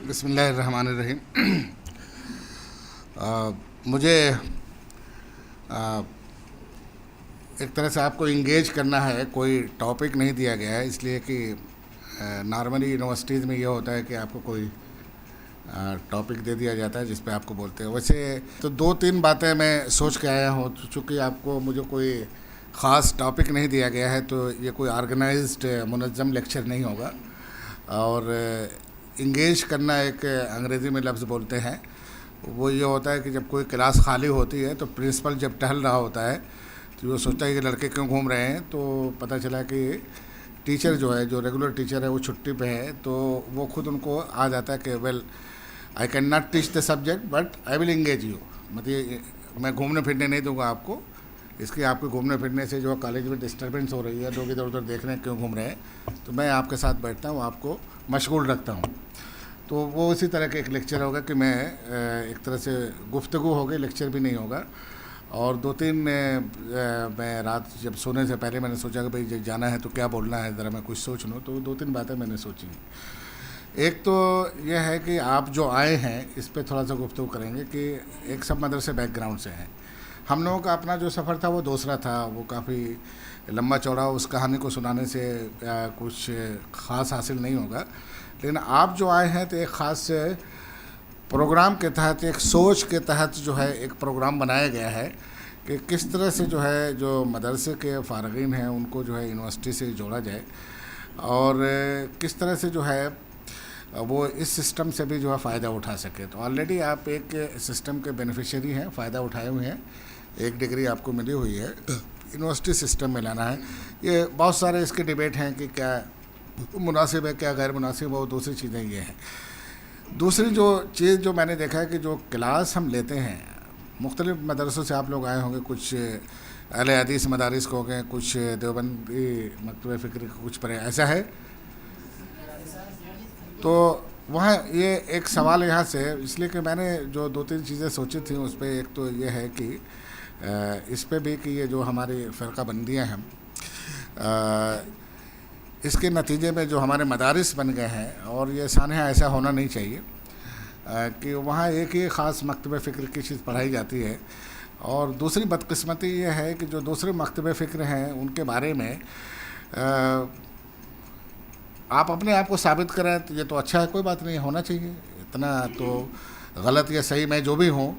बिस्मिल्लाहिर्रहमानिर्रहीम। मुझे आ, एक तरह से आपको इंगेज करना है, कोई टॉपिक नहीं दिया गया है, इसलिए कि नॉर्मली यूनिवर्सिटीज़ में ये होता है कि आपको कोई टॉपिक दे दिया जाता है जिस पे आपको बोलते हैं। वैसे तो दो तीन बातें मैं सोच के आया हूँ, चूँकि आपको मुझे कोई ख़ास टॉपिक नहीं दिया गया है तो ये कोई ऑर्गेनाइज्ड मुनज़्ज़म लेक्चर नहीं होगा। और इंगेज करना एक अंग्रेज़ी में लफ्ज़ बोलते हैं, वो ये होता है कि जब कोई क्लास खाली होती है तो प्रिंसिपल जब टहल रहा होता है तो वो सोचता है कि लड़के क्यों घूम रहे हैं, तो पता चला कि टीचर जो है, जो रेगुलर टीचर है, वो छुट्टी पे है, तो वो खुद उनको आ जाता है कि well I can not teach the subject but I will engage you. मतलब मैं घूमने फिरने नहीं दूंगा आपको, इसके आपके घूमने फिरने से जो कॉलेज में डिस्टर्बेंस हो रही है, लोग इधर उधर देख रहे हैं क्यों घूम रहे हैं, तो मैं आपके साथ बैठता हूँ, आपको मशगूल रखता हूँ। तो वो उसी तरह का एक लेक्चर होगा कि मैं एक तरह से गुफ्तगू होगी, लेक्चर भी नहीं होगा। और दो तीन मैं रात जब सोने से पहले मैंने सोचा कि भाई जब जाना है तो क्या बोलना है, ज़रा मैं कुछ सोच लूँ, तो दो तीन बातें मैंने सोची। एक तो यह है कि आप जो आए हैं इस पर थोड़ा सा गुफ्तगू करेंगे कि एक सब मदरसे बैकग्राउंड से हैं। हम लोगों का अपना जो सफ़र था वो दूसरा था, वो काफ़ी लंबा चौड़ा, उस कहानी को सुनाने से कुछ ख़ास हासिल नहीं होगा। लेकिन आप जो आए हैं तो एक ख़ास प्रोग्राम के तहत, एक सोच के तहत जो है एक प्रोग्राम बनाया गया है कि किस तरह से जो है जो मदरसे के फ़ारगीन हैं उनको जो है यूनिवर्सिटी से जोड़ा जाए, और किस तरह से जो है वो इस सिस्टम से भी जो है फ़ायदा उठा सके। तो ऑलरेडी आप एक सिस्टम के बेनिफिशियरी हैं, फ़ायदा उठाए हुए हैं, एक डिग्री आपको मिली हुई है, यूनिवर्सिटी सिस्टम में लाना है। ये बहुत सारे इसके डिबेट हैं कि क्या मुनासिब है, क्या गैर मुनासिब है, वो दूसरी चीज़ें ये हैं। दूसरी जो चीज़ जो मैंने देखा है कि जो क्लास हम लेते हैं, मुख्तलिफ़ मदरसों से आप लोग आए होंगे, कुछ अहले हदीस मदारिस को हो गए, कुछ देवबंदी मकतब फ़िक्र के कुछ पढ़े, ऐसा है। तो वहाँ ये एक सवाल यहाँ से, इसलिए कि मैंने जो दो तीन चीज़ें सोची थी उस पर एक तो ये है कि इस पे भी कि ये जो हमारी फ़िरका बंदियाँ हैं, इसके नतीजे में जो हमारे मदारिस बन गए हैं, और ये सानहा ऐसा होना नहीं चाहिए कि वहाँ एक ही ख़ास मकतब फ़िक्र की चीज़ पढ़ाई जाती है। और दूसरी बदकिस्मती ये है कि जो दूसरे मकतब फ़िक्र हैं उनके बारे में आप अपने आप को साबित करें तो ये तो अच्छा है, कोई बात नहीं, होना चाहिए। इतना तो गलत या सही मैं जो भी हूँ,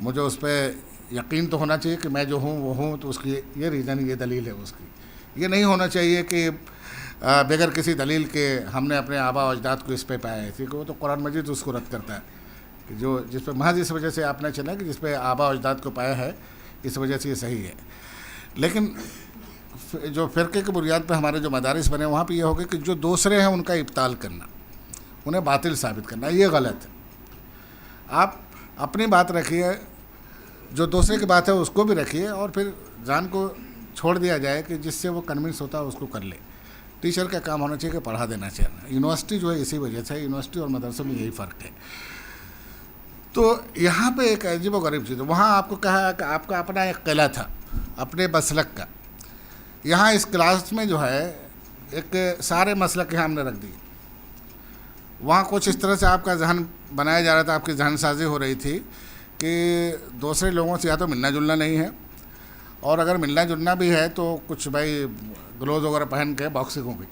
मुझे उस पर यकीन तो होना चाहिए कि मैं जो हूँ वो हूँ, तो उसकी ये रीज़न, ये दलील है उसकी। ये नहीं होना चाहिए कि बगैर किसी दलील के हमने अपने आबा अजदाद को इस पे पाया है, क्योंकि वो तो कुरान मजीद उसको रद्द करता है कि जो जिस पे महज इस वजह से आपने चला कि जिस पे आबा अजदाद को पाया है, इस वजह से ये सही है। लेकिन जो फ़िरके की बुनियाद पे हमारे जो मदारिस बने, वहाँ पे ये हो गया कि जो दूसरे हैं उनका इब्ताल करना, उन्हें बातिल साबित करना, ये गलत है। आप अपनी बात रखिए, जो दूसरे की बात है उसको भी रखिए, और फिर जान को छोड़ दिया जाए कि जिससे वो कन्विंस होता है उसको कर ले। टीचर का काम होना चाहिए कि पढ़ा देना चाहिए। यूनिवर्सिटी जो है इसी वजह से, यूनिवर्सिटी और मदरसे में यही फ़र्क है। तो यहाँ पे एक अजीब व गरीब चीज़ है, वहाँ आपको कहा कि आपका अपना एक किला था अपने मसलक का, यहाँ इस क्लास में जो है एक सारे मसलक यहाँ हमने रख दिए। वहाँ कुछ इस तरह से आपका जहन बनाया जा रहा था, आपकी जहन साजी हो रही थी कि दूसरे लोगों से या तो मिलना जुलना नहीं है, और अगर मिलना जुलना भी है तो कुछ भाई ग्लोव वगैरह पहन के बॉक्सिंग होगी,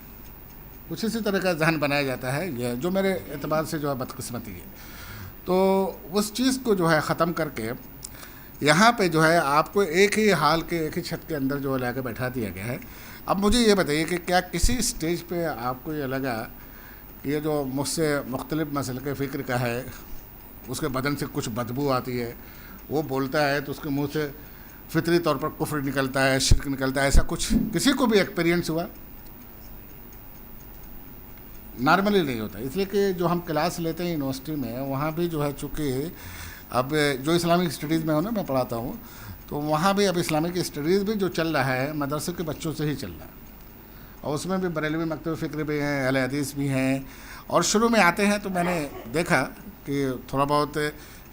कुछ इसी तरह का जहन बनाया जाता है। ये जो मेरे एतबार से जो है बदकिस्मती है। तो उस चीज़ को जो है ख़त्म करके यहाँ पे जो है आपको एक ही हाल के, एक ही छत के अंदर जो है ला के बैठा दिया गया है। अब मुझे ये बताइए कि क्या किसी स्टेज पे आपको ये लगा कि ये जो मुझसे मुख्तलिफ़ मसल के फ़िक्र का है, उसके बदन से कुछ बदबू आती है, वो बोलता है तो उसके मुंह से फितरी तौर पर कुफ्र निकलता है, शिर्क निकलता है, ऐसा कुछ किसी को भी एक्सपीरियंस हुआ? नॉर्मली नहीं होता। इसलिए कि जो हम क्लास लेते हैं यूनिवर्सिटी में, वहाँ भी जो है चूँकि अब जो इस्लामिक स्टडीज़ में हो ना, मैं पढ़ाता हूँ, तो वहाँ भी अब इस्लामिक स्टडीज़ भी जो चल रहा है मदरसे के बच्चों से ही चल रहा है, और उसमें भी बरेलवी मकतब फ़िक्र भी हैं, अहले हदीस भी हैं। और शुरू में आते हैं तो मैंने देखा कि थोड़ा बहुत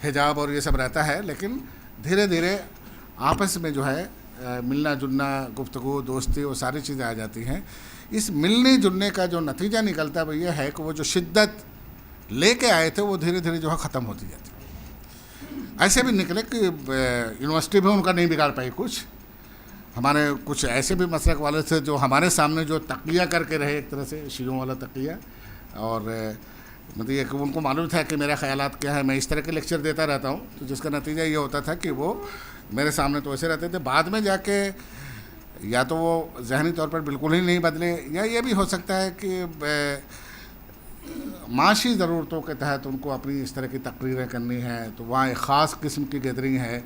हिजाब और ये सब रहता है, लेकिन धीरे धीरे आपस में जो है मिलना जुलना, गुफ्तगू, दोस्ती, वो सारी चीज़ें आ जाती हैं। इस मिलने जुलने का जो नतीजा निकलता है वो ये है कि वो जो शिद्दत लेके आए थे वो धीरे धीरे जो है ख़त्म होती जाती। ऐसे भी निकले कि यूनिवर्सिटी भी उनका नहीं बिगाड़ पाई कुछ। हमारे कुछ ऐसे भी मसलक वाले थे जो हमारे सामने जो तकिया करके रहे, एक तरह से शीरों वाला तकिया, और मतलब ये कि उनको मालूम था कि मेरा ख्यालात क्या है, मैं इस तरह के लेक्चर देता रहता हूँ, तो जिसका नतीजा ये होता था कि वो मेरे सामने तो ऐसे रहते थे। बाद में जाके या तो वो ज़हनी तौर पर बिल्कुल ही नहीं बदले, या ये भी हो सकता है कि माशी ज़रूरतों के तहत उनको अपनी इस तरह की तकरीरें करनी है, तो वहाँ एक ख़ास किस्म की गैदरिंग है,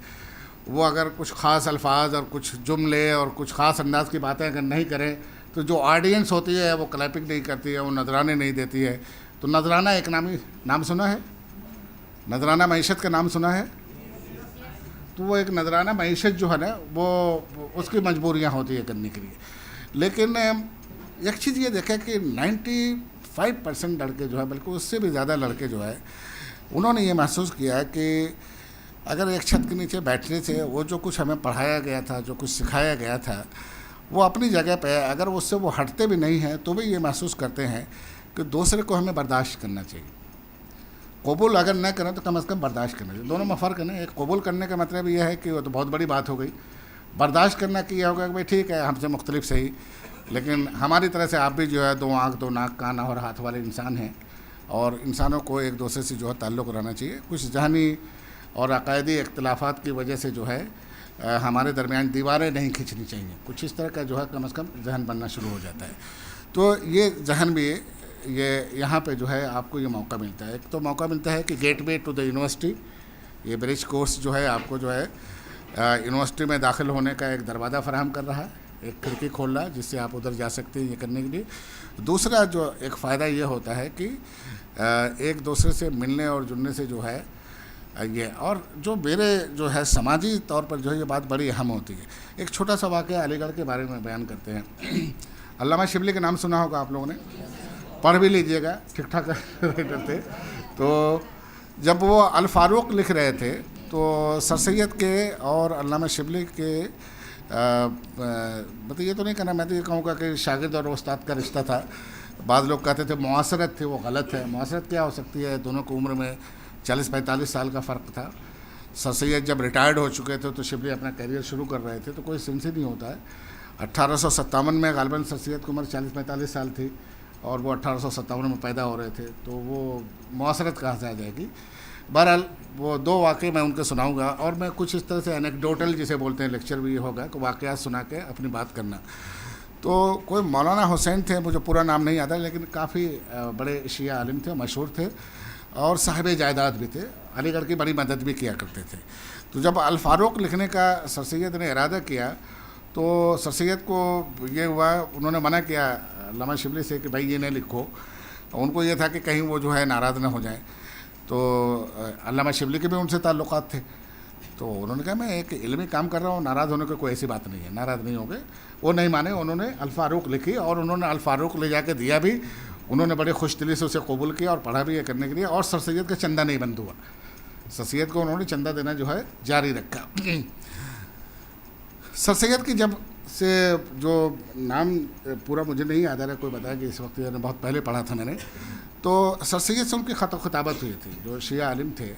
वो अगर कुछ ख़ास अल्फाज और कुछ जुमले और कुछ ख़ास अंदाज की बातें अगर नहीं करें तो जो ऑडियंस होती है वो क्लैपिंग नहीं करती है, वो नजराने नहीं देती है। तो नजराना एक नाम सुना है, नजराना मईशत का नाम सुना है। तो वो एक नजराना मईशत जो है ना वो उसकी मजबूरियाँ होती है करने के लिए। लेकिन एक चीज़ ये देखें कि 95% लड़के जो है, बल्कि उससे भी ज़्यादा लड़के जो है, उन्होंने ये महसूस किया है कि अगर एक छत के नीचे बैठने से वो जो कुछ हमें पढ़ाया गया था, जो कुछ सिखाया गया था, वो अपनी जगह पे है। अगर उससे वो हटते भी नहीं हैं तो भी ये महसूस करते हैं कि दूसरे को हमें बर्दाश्त करना चाहिए। कबूल अगर न करें तो कम से कम बर्दाश्त करना चाहिए। दोनों में फ़र्क है ना। एक कबूल करने का मतलब ये है कि वो तो बहुत बड़ी बात हो गई। बर्दाश्त करना कि यह होगा कि भाई ठीक है, हमसे मुख्तलिफ सही, लेकिन हमारी तरह से आप भी जो है 2 आँख 2 नाक कान और हाथ वाले इंसान हैं, और इंसानों को एक दूसरे से जो है ताल्लुक़ रहना चाहिए। कुछ जहनी और अकायदी इख्तिलाफ़ात की वजह से जो है हमारे दरमियान दीवारें नहीं खींचनी चाहिए। कुछ इस तरह का जो है कम से कम जहन बनना शुरू हो जाता है। तो ये जहन भी ये यहाँ पे जो है आपको ये मौका मिलता है। एक तो मौका मिलता है कि गेटवे टू द यूनिवर्सिटी, ये ब्रिज कोर्स जो है आपको जो है यूनिवर्सिटी में दाखिल होने का एक दरवाज़ा फराहम कर रहा है, एक खिड़की खोल रहा है जिससे आप उधर जा सकते हैं ये करने के लिए। दूसरा जो एक फ़ायदा ये होता है कि एक दूसरे से मिलने और जुड़ने से जो है ये, और जो मेरे जो है समाजी तौर पर जो है ये बात बड़ी अहम होती है। एक छोटा सा वाक़या अलीगढ़ के बारे में बयान करते हैं। अल्लामा शिबली का नाम सुना होगा आप लोगों ने, पढ़ भी लीजिएगा, ठीक ठाक राइटर थे। तो जब वो अल फ़ारूक लिख रहे थे तो सर सैयद के और अल्लामा शिबली के मतलब ये तो नहीं कहना, मैं तो ये कहूँगा कि शागिर्द और उस्ताद का रिश्ता था। बाद लोग कहते थे मुआसरत थी, वो गलत है। मुआसरत क्या हो सकती है, दोनों की उम्र में 40-45 साल का फ़र्क था। सर सैयद जब रिटायर्ड हो चुके थे तो शिबली अपना करियर शुरू कर रहे थे, तो कोई सिंसी नहीं होता है। 1857 में गालिबन सर सैयद की उम्र 40-45 साल थी और वो 1857 में पैदा हो रहे थे, तो वो मुआसरत कहाँ से आ जाएगी। बहरहाल वो 2 वाक़े मैं उनके सुनाऊंगा, और मैं कुछ इस तरह से एनेक्डोटल जिसे बोलते हैं लेक्चर भी होगा कि वाक़यात सुना के अपनी बात करना। तो कोई मौलाना हुसैन थे, मुझे पूरा नाम नहीं आता, लेकिन काफ़ी बड़े शिया आलिम थे, मशहूर थे और साहिब जायदाद भी थे, अलीगढ़ की बड़ी मदद भी किया करते थे। तो जब अल फ़ारूक लिखने का सर सैयद ने इरादा किया तो सर सैयद को ये हुआ, उन्होंने मना किया अल्लामा शिबली से कि भाई ये नहीं लिखो। उनको ये था कि कहीं वो जो है नाराज़ ना हो जाए। तो अल्लामा शिबली के भी उनसे ताल्लुक़ात थे, तो उन्होंने कहा मैं एक इल्मी काम कर रहा हूँ, नाराज़ होने की कोई ऐसी बात नहीं है, नाराज़ नहीं हो गए। वो नहीं माने, उन्होंने अल फ़ारूक लिखी और उन्होंने अल फ़ारूक ले जाके दिया भी। उन्होंने बड़े खुश दिली से उसे कबूल किया और पढ़ा भी ये करने के लिए, और सर सैयद का चंदा नहीं बंद हुआ। सर सैयद को उन्होंने चंदा देना जो है जारी रखा। सर सैयद की जब से जो नाम पूरा मुझे नहीं याद आ रहा, कोई बताया कि इस वक्त मैंने बहुत पहले पढ़ा था मैंने, तो सर सैयद से उनकी खिताबत हुई थी, जो शिया आलिम थे।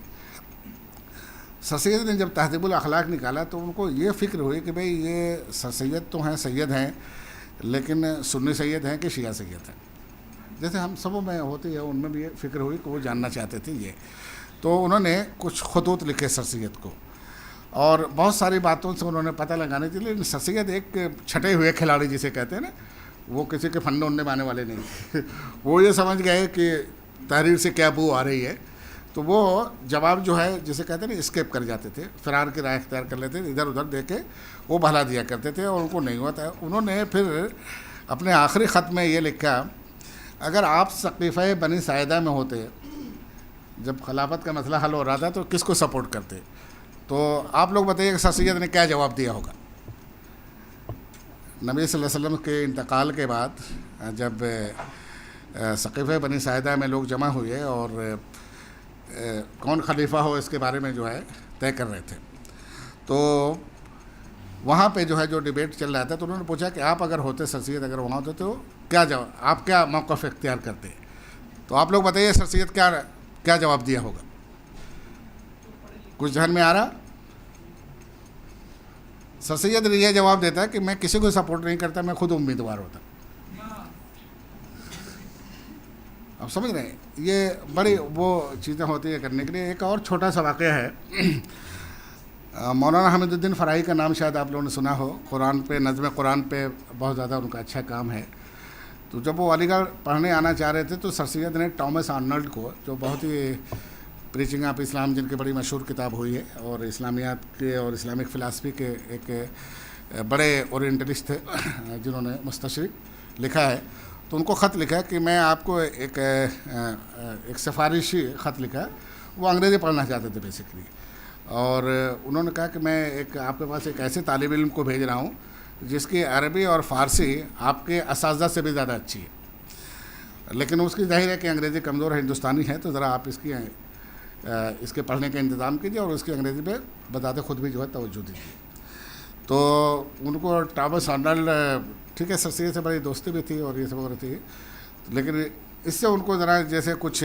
सर सैयद ने जब तहज़ीबुल अखलाक निकाला तो उनको ये फ़िक्र हुई कि भाई ये सर सैयद तो हैं, सैयद हैं, लेकिन सुन्नी सैयद हैं कि शिया सैयद हैं, जैसे हम सबों में होती है, उनमें भी ये फ़िक्र हुई कि वो जानना चाहते थे ये। तो उन्होंने कुछ खतूत लिखे सर सैयद को, और बहुत सारी बातों से उन्होंने पता लगाने के लिए। सर सैयद एक छटे हुए खिलाड़ी जिसे कहते हैं ना, वो किसी के फंडे उड़ने आने वाले नहीं थे। वो ये समझ गए कि तहरीर से क्या बू आ रही है, तो वो जवाब जो है जिसे कहते हैं ना स्केप कर जाते थे, फ़रार की राह इख्तियार कर लेते थे, इधर उधर दे के वो भला दिया करते थे, और उनको नहीं हुआ था। उन्होंने फिर अपने आखिरी ख़त में ये लिखा, अगर आप सक़ीफ़े बनी साइदा में होते, जब खिलाफत का मसला हल हो रहा था, तो किसको सपोर्ट करते? तो आप लोग बताइए कि सर सैयद ने क्या जवाब दिया होगा। नबी सल्लल्लाहु अलैहि वसल्लम के इंतकाल के बाद जब सक़ीफ़े बनी साइदा में लोग जमा हुए और कौन खलीफा हो इसके बारे में जो है तय कर रहे थे, तो वहाँ पे जो है जो डिबेट चल रहा था, तो उन्होंने पूछा कि आप अगर होते, सर सैयद अगर वहाँ होते तो क्या जवाब, आप क्या मौक़िफ़ इख्तियार करते? तो आप लोग बताइए सर सैयद क्या क्या जवाब दिया होगा? कुछ ध्यान में आ रहा? सर सैयद ये जवाब देता है कि मैं किसी को सपोर्ट नहीं करता, मैं खुद उम्मीदवार होता। अब समझ रहे हैं, ये बड़ी वो चीज़ें होती है करने के लिए। एक और छोटा सा वाक़या है। मौलाना हमीदुद्दीन फ़राई का नाम शायद आप लोगों ने सुना हो। कुरान पे, नज़्म कुरान पे बहुत ज़्यादा उनका अच्छा काम है। तो जब वो अलीगढ़ पढ़ने आना चाह रहे थे तो सर सैयद ने टॉमस आर्नल्ड को, जो बहुत ही प्रीचिंग ऑफ इस्लाम जिनकी बड़ी मशहूर किताब हुई है और इस्लामियात के और इस्लामिक फ़िलासफ़ी के एक बड़े ओरिएंटलिस्ट थे जिन्होंने मुस्तशरिक़ लिखा है, तो उनको ख़त लिखा कि मैं आपको एक सिफारिशी ख़त लिखा। वो अंग्रेज़ी पढ़ना चाहते थे बेसिकली, और उन्होंने कहा कि मैं आपके पास एक ऐसे तालिब इल्म को भेज रहा हूँ जिसकी अरबी और फ़ारसी आपके असातिज़ा से भी ज़्यादा अच्छी है, लेकिन उसकी ज़ाहिर है कि अंग्रेज़ी कमज़ोर है, हिंदुस्तानी है, तो ज़रा आप इसके पढ़ने का इंतज़ाम कीजिए और उसकी अंग्रेज़ी पे बताते खुद भी जो है तवज्जो दीजिए। तो उनको टॉमस आर्नल्ड, ठीक है, सर सैयद से बड़ी दोस्ती भी थी और ये सब वगैरह थी, लेकिन इससे उनको ज़रा जैसे कुछ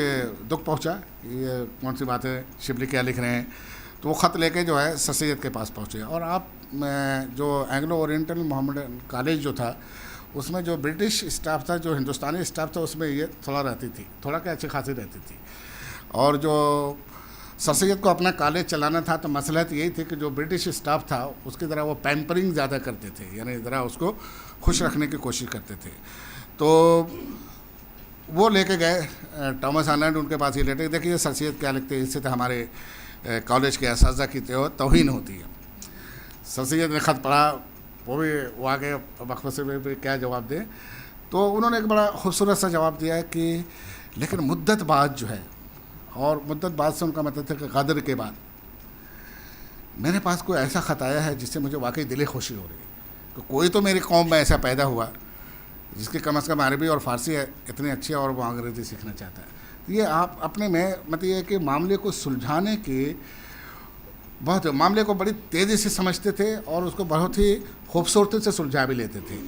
दुख पहुँचा, ये कौन सी बात है, शिबली क्या लिख रहे हैं। तो वो ख़त लेके जो है सर सैयद के पास पहुँचे। और आप जो एंग्लो ओरिएंटल मोहम्मडन कॉलेज जो था, उसमें जो ब्रिटिश स्टाफ था, जो हिंदुस्तानी स्टाफ था, उसमें ये थोड़ा रहती थी, थोड़ा क्या अच्छी खासी रहती थी। और जो सर सैयद को अपना कॉलेज चलाना था, तो मसलहत यही थी कि जो ब्रिटिश स्टाफ था उसकी तरह वो पैम्परिंग ज़्यादा करते थे, यानी ज़रा उसको खुश रखने की कोशिश करते थे। तो वो लेके गए टॉमस आर्नल्ड उनके पास, ये लेटर, देखिए सर सैयद क्या लिखते हैं, इससे तो हमारे कॉलेज के असातिज़ा की तौहीन होती है। सर सैयद ने ख़त पढ़ा, वो आगे मखमसे में भी क्या जवाब दें। तो उन्होंने एक बड़ा खूबसूरत सा जवाब दिया है कि लेकिन मुद्दत बाद जो है, और मुद्दत बाद से उनका मतलब था कि क़द्र के बाद, मेरे पास कोई ऐसा ख़त आया है जिससे मुझे वाकई दिली खुशी हो रही है कि कोई तो मेरी कौम में ऐसा पैदा हुआ जिसकी कम से कम अरबी और फ़ारसी इतनी अच्छी है और वो अंग्रेज़ी सीखना चाहता है। तो ये आप अपने में मतलब ये कि मामले को सुलझाने के बहुत, मामले को बड़ी तेज़ी से समझते थे और उसको बहुत ही खूबसूरती से सुलझा भी लेते थे।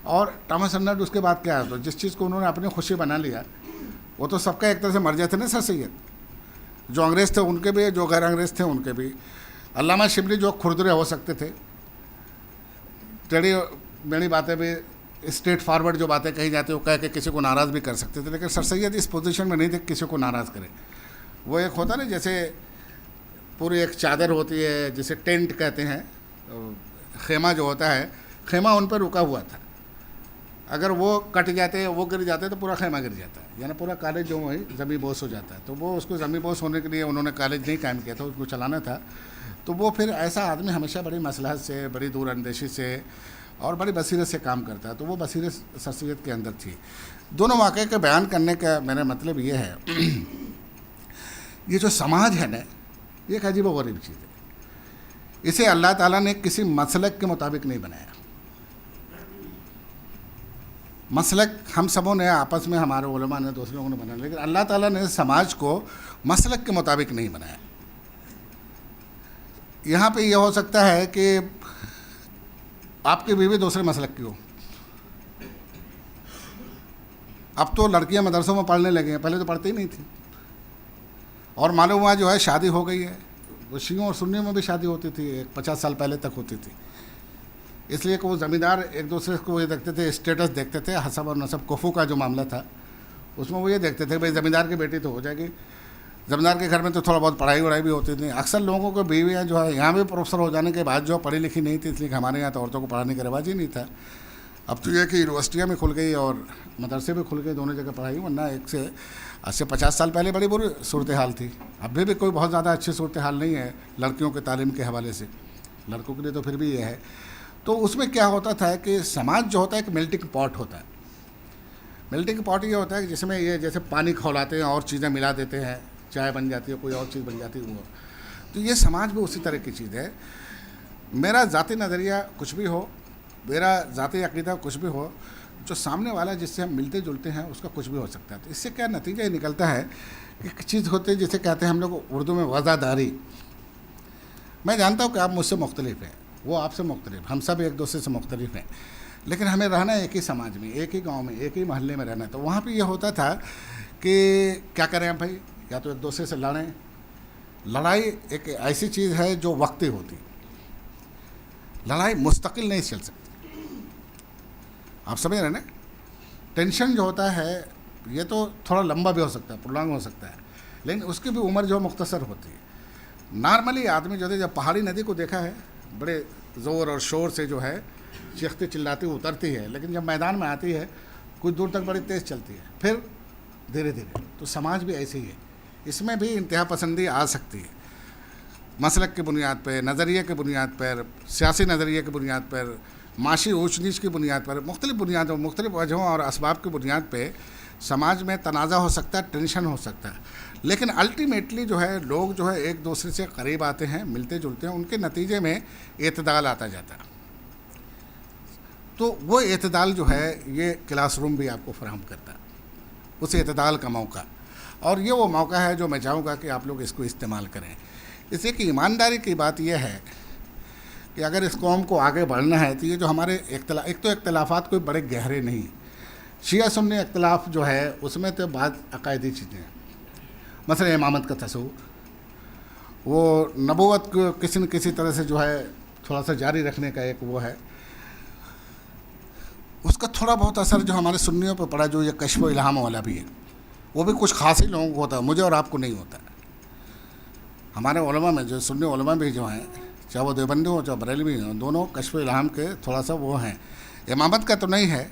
और टॉमस आर्नल्ड उसके बाद क्या है, तो जिस चीज़ को उन्होंने अपनी खुशी बना लिया, वो तो सबका एक तरह से मर जाते ना सर सैयद, जो अंग्रेज़ थे उनके भी, जो गैर अंग्रेज़ थे उनके भी। अल्लामा शिबली जो खुरदरे हो सकते थे, टेढ़ी मेढ़ी बातें भी, स्ट्रेट फारवर्ड जो बातें कही जाती है वो कह के किसी को नाराज़ भी कर सकते थे, लेकिन सर सैयद इस पोजीशन में नहीं थे किसी को नाराज़ करे। वो एक होता ना, जैसे पूरी एक चादर होती है जिसे टेंट कहते हैं, खेमा जो होता है, खेमा उन पर रुका हुआ था, अगर वो कट जाते, वो गिर जाते तो पूरा खेमा गिर जाता है, यानी पूरा कॉलेज जो है ज़मी बोस हो जाता है। तो वो उसको ज़मी बोस होने के लिए उन्होंने कॉलेज नहीं कायम किया था, उसको चलाना था। तो वो फिर ऐसा आदमी हमेशा बड़ी मसलहत से, बड़ी दूर अंदेशी से और बड़ी बसीरत से काम करता है, तो वो बसीरत सर सैयद के अंदर थी। दोनों वाक़े का बयान करने का मेरा मतलब ये है, ये जो समाज है ना, ये एक अजीब व गरीब चीज़ है। इसे अल्लाह ताला ने किसी मसलक के मुताबिक नहीं बनाया। मसलक हम सबों ने आपस में, हमारे उलमा ने, दूसरे लोगों ने बनाया, लेकिन अल्लाह ताला ने समाज को मसलक के मुताबिक नहीं बनाया। यहाँ पे यह हो सकता है कि आपकी बीवी दूसरे मसलक की हो। अब तो लड़कियां मदरसों में पढ़ने लगी हैं, पहले तो पढ़ती ही नहीं थी। और मालूम हुआ जो है शादी हो गई है, वो शियों और सुन्नियों में भी शादी होती थी, 50 साल पहले तक होती थी। इसलिए कि वो ज़मींदार एक दूसरे को ये देखते थे, स्टेटस देखते थे, हसब और नसब कुफू का जो मामला था उसमें वो ये देखते थे भाई ज़मींदार की बेटी तो हो जाएगी। ज़मींदार के घर में तो थोड़ा बहुत पढ़ाई वढ़ाई भी होती थी। अक्सर लोगों को बीवियाँ जो है यहाँ भी प्रोफेसर हो जाने के बाद जो पढ़ी लिखी नहीं थी, इसलिए हमारे यहाँ तो औरतों को पढ़ाने का रिवाज ही नहीं था। अब तो यह कि यूनिवर्सिटियाँ भी खुल गई और मदरसे भी खुल गए, दोनों जगह पढ़ाई, वरना आज से 50 साल पहले बड़ी बुरी सूरत हाल थी। अभी भी कोई बहुत ज़्यादा अच्छी सूरत हाल नहीं है लड़कियों के तालीम के हवाले से, लड़कों के लिए तो फिर भी ये है। तो उसमें क्या होता था कि समाज जो होता है एक मेल्टिंग पॉट होता है। मेल्टिंग पॉट ये होता है कि जिसमें ये जैसे पानी खौलाते हैं और चीज़ें मिला देते हैं, चाय बन जाती है, कोई और चीज़ बन जाती है वो। तो ये समाज भी उसी तरह की चीज़ है। मेरा ज़ाती नज़रिया कुछ भी हो, मेरा ज़ाती अक़ीदा कुछ भी हो, जो सामने वाला जिससे हम मिलते जुलते हैं उसका कुछ भी हो सकता है। तो इससे क्या नतीजा ये निकलता है कि एक चीज़ होती है जिसे कहते हैं हम लोग उर्दू में वज़ादारी। मैं जानता हूँ कि आप मुझसे मुख्तलिफ हैं, वो आपसे मुख्तलिफ, हम सब एक दूसरे से मुख्तलिफ हैं, लेकिन हमें रहना एक ही समाज में, एक ही गांव में, एक ही मोहल्ले में रहना। तो वहाँ पे ये होता था कि क्या करें भाई, या तो एक दूसरे से लड़ें। लड़ाई एक ऐसी चीज़ है जो वक्ती होती है, लड़ाई मुस्तकिल नहीं चल सकती। आप समझ रहे हैं ना? टेंशन जो होता है ये तो थोड़ा लंबा भी हो सकता है, प्रोलॉन्ग हो सकता है, लेकिन उसकी भी उम्र जो मुख्तसर होती है। नॉर्मली आदमी जो है जब पहाड़ी नदी को देखा है, बड़े ज़ोर और शोर से जो है चीखती चिल्लाती उतरती है, लेकिन जब मैदान में आती है कुछ दूर तक बड़ी तेज़ चलती है, फिर धीरे धीरे। तो समाज भी ऐसे ही है, इसमें भी इंतहा पसंदी आ सकती है, मसलक की बुनियाद पर, नज़रिए की बुनियाद पर, सियासी नज़रिए की बुनियाद पर, माशी ऊँच नीच की बुनियाद पर, मुख्तलिफ़ बुनियादों, मुख्तलिफ़ वजहों और असबाब की बुनियाद पर समाज में तनाज़ा हो सकता है, टेंशन हो सकता है। लेकिन अल्टीमेटली जो है लोग जो है एक दूसरे से करीब आते हैं, मिलते जुलते हैं, उनके नतीजे में एतदाल आता जाता है। तो वो एतदाल जो है ये क्लासरूम भी आपको फराहम करता है, उस एतदाल का मौका। और ये वो मौका है जो मैं चाहूँगा कि आप लोग इसको इस्तेमाल करें। इसलिए कि ईमानदारी की बात यह है कि अगर इस कौम को आगे बढ़ना है तो ये जो हमारे एक तो इख्तलाफात कोई बड़े गहरे नहीं, शिया सुन्नी इख्तलाफ जो है उसमें तो बात अकायदी चीज़ें हैं, मसला इमामत का तस्वुर, वो नबूवत को किसी न किसी तरह से जो है थोड़ा सा जारी रखने का एक वो है, उसका थोड़ा बहुत असर जो हमारे सुन्नियों पर पड़ा, जो ये कश्फ व इल्हाम वाला भी है, वो भी कुछ खास ही लोगों को होता है, मुझे और आपको नहीं होता है। हमारे उलमा में जो सुन्नी उलमा भी जो हैं, चाहे वो देवबंदी हो चाहे बरेलवी हो, दोनों कश्फ व इल्हाम के थोड़ा सा वो हैं। इमामत का तो नहीं है,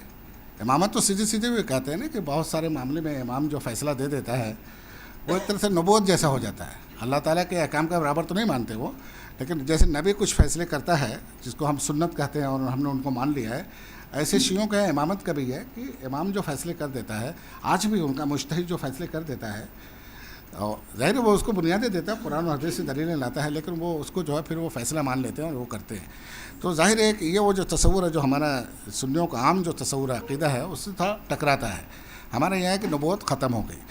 इमामत तो सीधे सीधे भी कहते हैं ना कि बहुत सारे मामले में इमाम जो फ़ैसला दे देता है वो एक तरह से नबूवत जैसा हो जाता है। अल्लाह ताला के अहकाम का बराबर तो नहीं मानते वो, लेकिन जैसे नबी कुछ फ़ैसले करता है जिसको हम सुन्नत कहते हैं और हमने उनको मान लिया है, ऐसे शियों का इमामत का भी है कि इमाम जो फ़ैसले कर देता है, आज भी उनका मुज्तहिद जो फ़ैसले कर देता है, और ज़ाहिर वो उसको बुनियादें देता है, कुरान और हदीस से दलीलें लाता है, लेकिन वो उसको जो है फिर वो फ़ैसला मान लेते हैं और वो करते हैं। तो ज़ाहिर है कि ये वो जो तस्वुर है, जो हमारा सुन्नियों का आम जो तस्वुर अक़ीदा है, उससे थोड़ा टकराता है। हमारे यहाँ है कि नबूवत ख़त्म हो गई,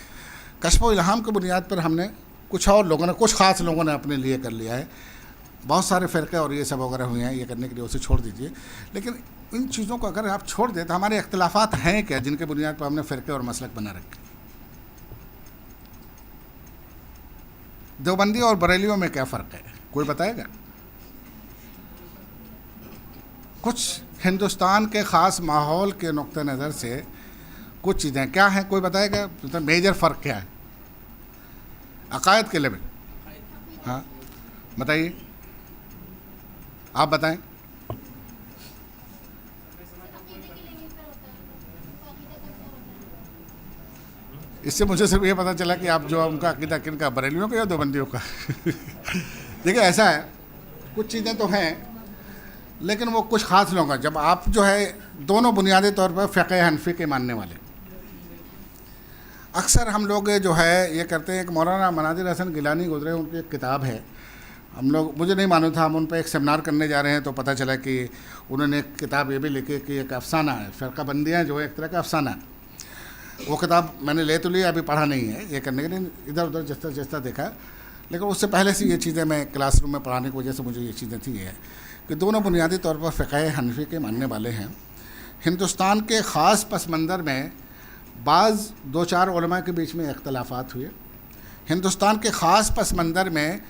कश्फ व इल्हाम की बुनियाद पर हमने कुछ और लोगों ने, कुछ ख़ास लोगों ने अपने लिए कर लिया है। बहुत सारे फ़िरक़े और ये सब वगैरह हुए हैं ये करने के लिए, उसे छोड़ दीजिए। लेकिन इन चीज़ों को अगर आप छोड़ दें तो हमारे इख्तिलाफ़ात हैं क्या जिनके बुनियाद पर हमने फ़िरक़े और मसलक बना रखे? देवबंदी और बरेलियों में क्या फ़र्क है, कोई बताएगा? कुछ हिंदुस्तान के ख़ास माहौल के नुक्ते नज़र से कुछ चीज़ें क्या हैं, कोई बताएगा? तो मेजर फ़र्क क्या है अक़ायद के लेवल? हाँ बताइए, आप बताएं। इससे मुझे सिर्फ ये पता चला कि आप जो उनका अक़ीदा किन का, बरेलियों का या देवबंदियों का? देखिए ऐसा है, कुछ चीज़ें तो हैं लेकिन वो कुछ ख़ास लोगों का, जब आप जो है दोनों बुनियादी तौर पर फ़िक़्ह हनफ़ी के मानने वाले, अक्सर हम लोग जो है ये करते हैं कि मौलाना मनाजिर हसन गिलानी गुजरे, उनकी एक किताब है, हम लोग, मुझे नहीं मालूम था, हम उन पर एक सेमिनार करने जा रहे हैं तो पता चला कि उन्होंने एक किताब ये भी लिखी कि एक अफसाना है, फ़िरक़ा बंदियाँ जो है एक तरह का अफसाना है। वो किताब मैंने ले तो लिया, अभी पढ़ा नहीं है ये करने के लिए, इधर उधर जस्ता जस्ता देखा, लेकिन उससे पहले से ये चीज़ें मैं क्लासरूम में पढ़ाने की वजह से मुझे ये चीज़ें थी है कि दोनों बुनियादी तौर पर फ़िक़्ह हनफ़ी के मानने वाले हैं। हिंदुस्तान के ख़ास पस मंज़र में बाज़ दो चार उलमा के बीच में इख्तलाफ़ात हुए, हिंदुस्तान के ख़ास पस मंज़र में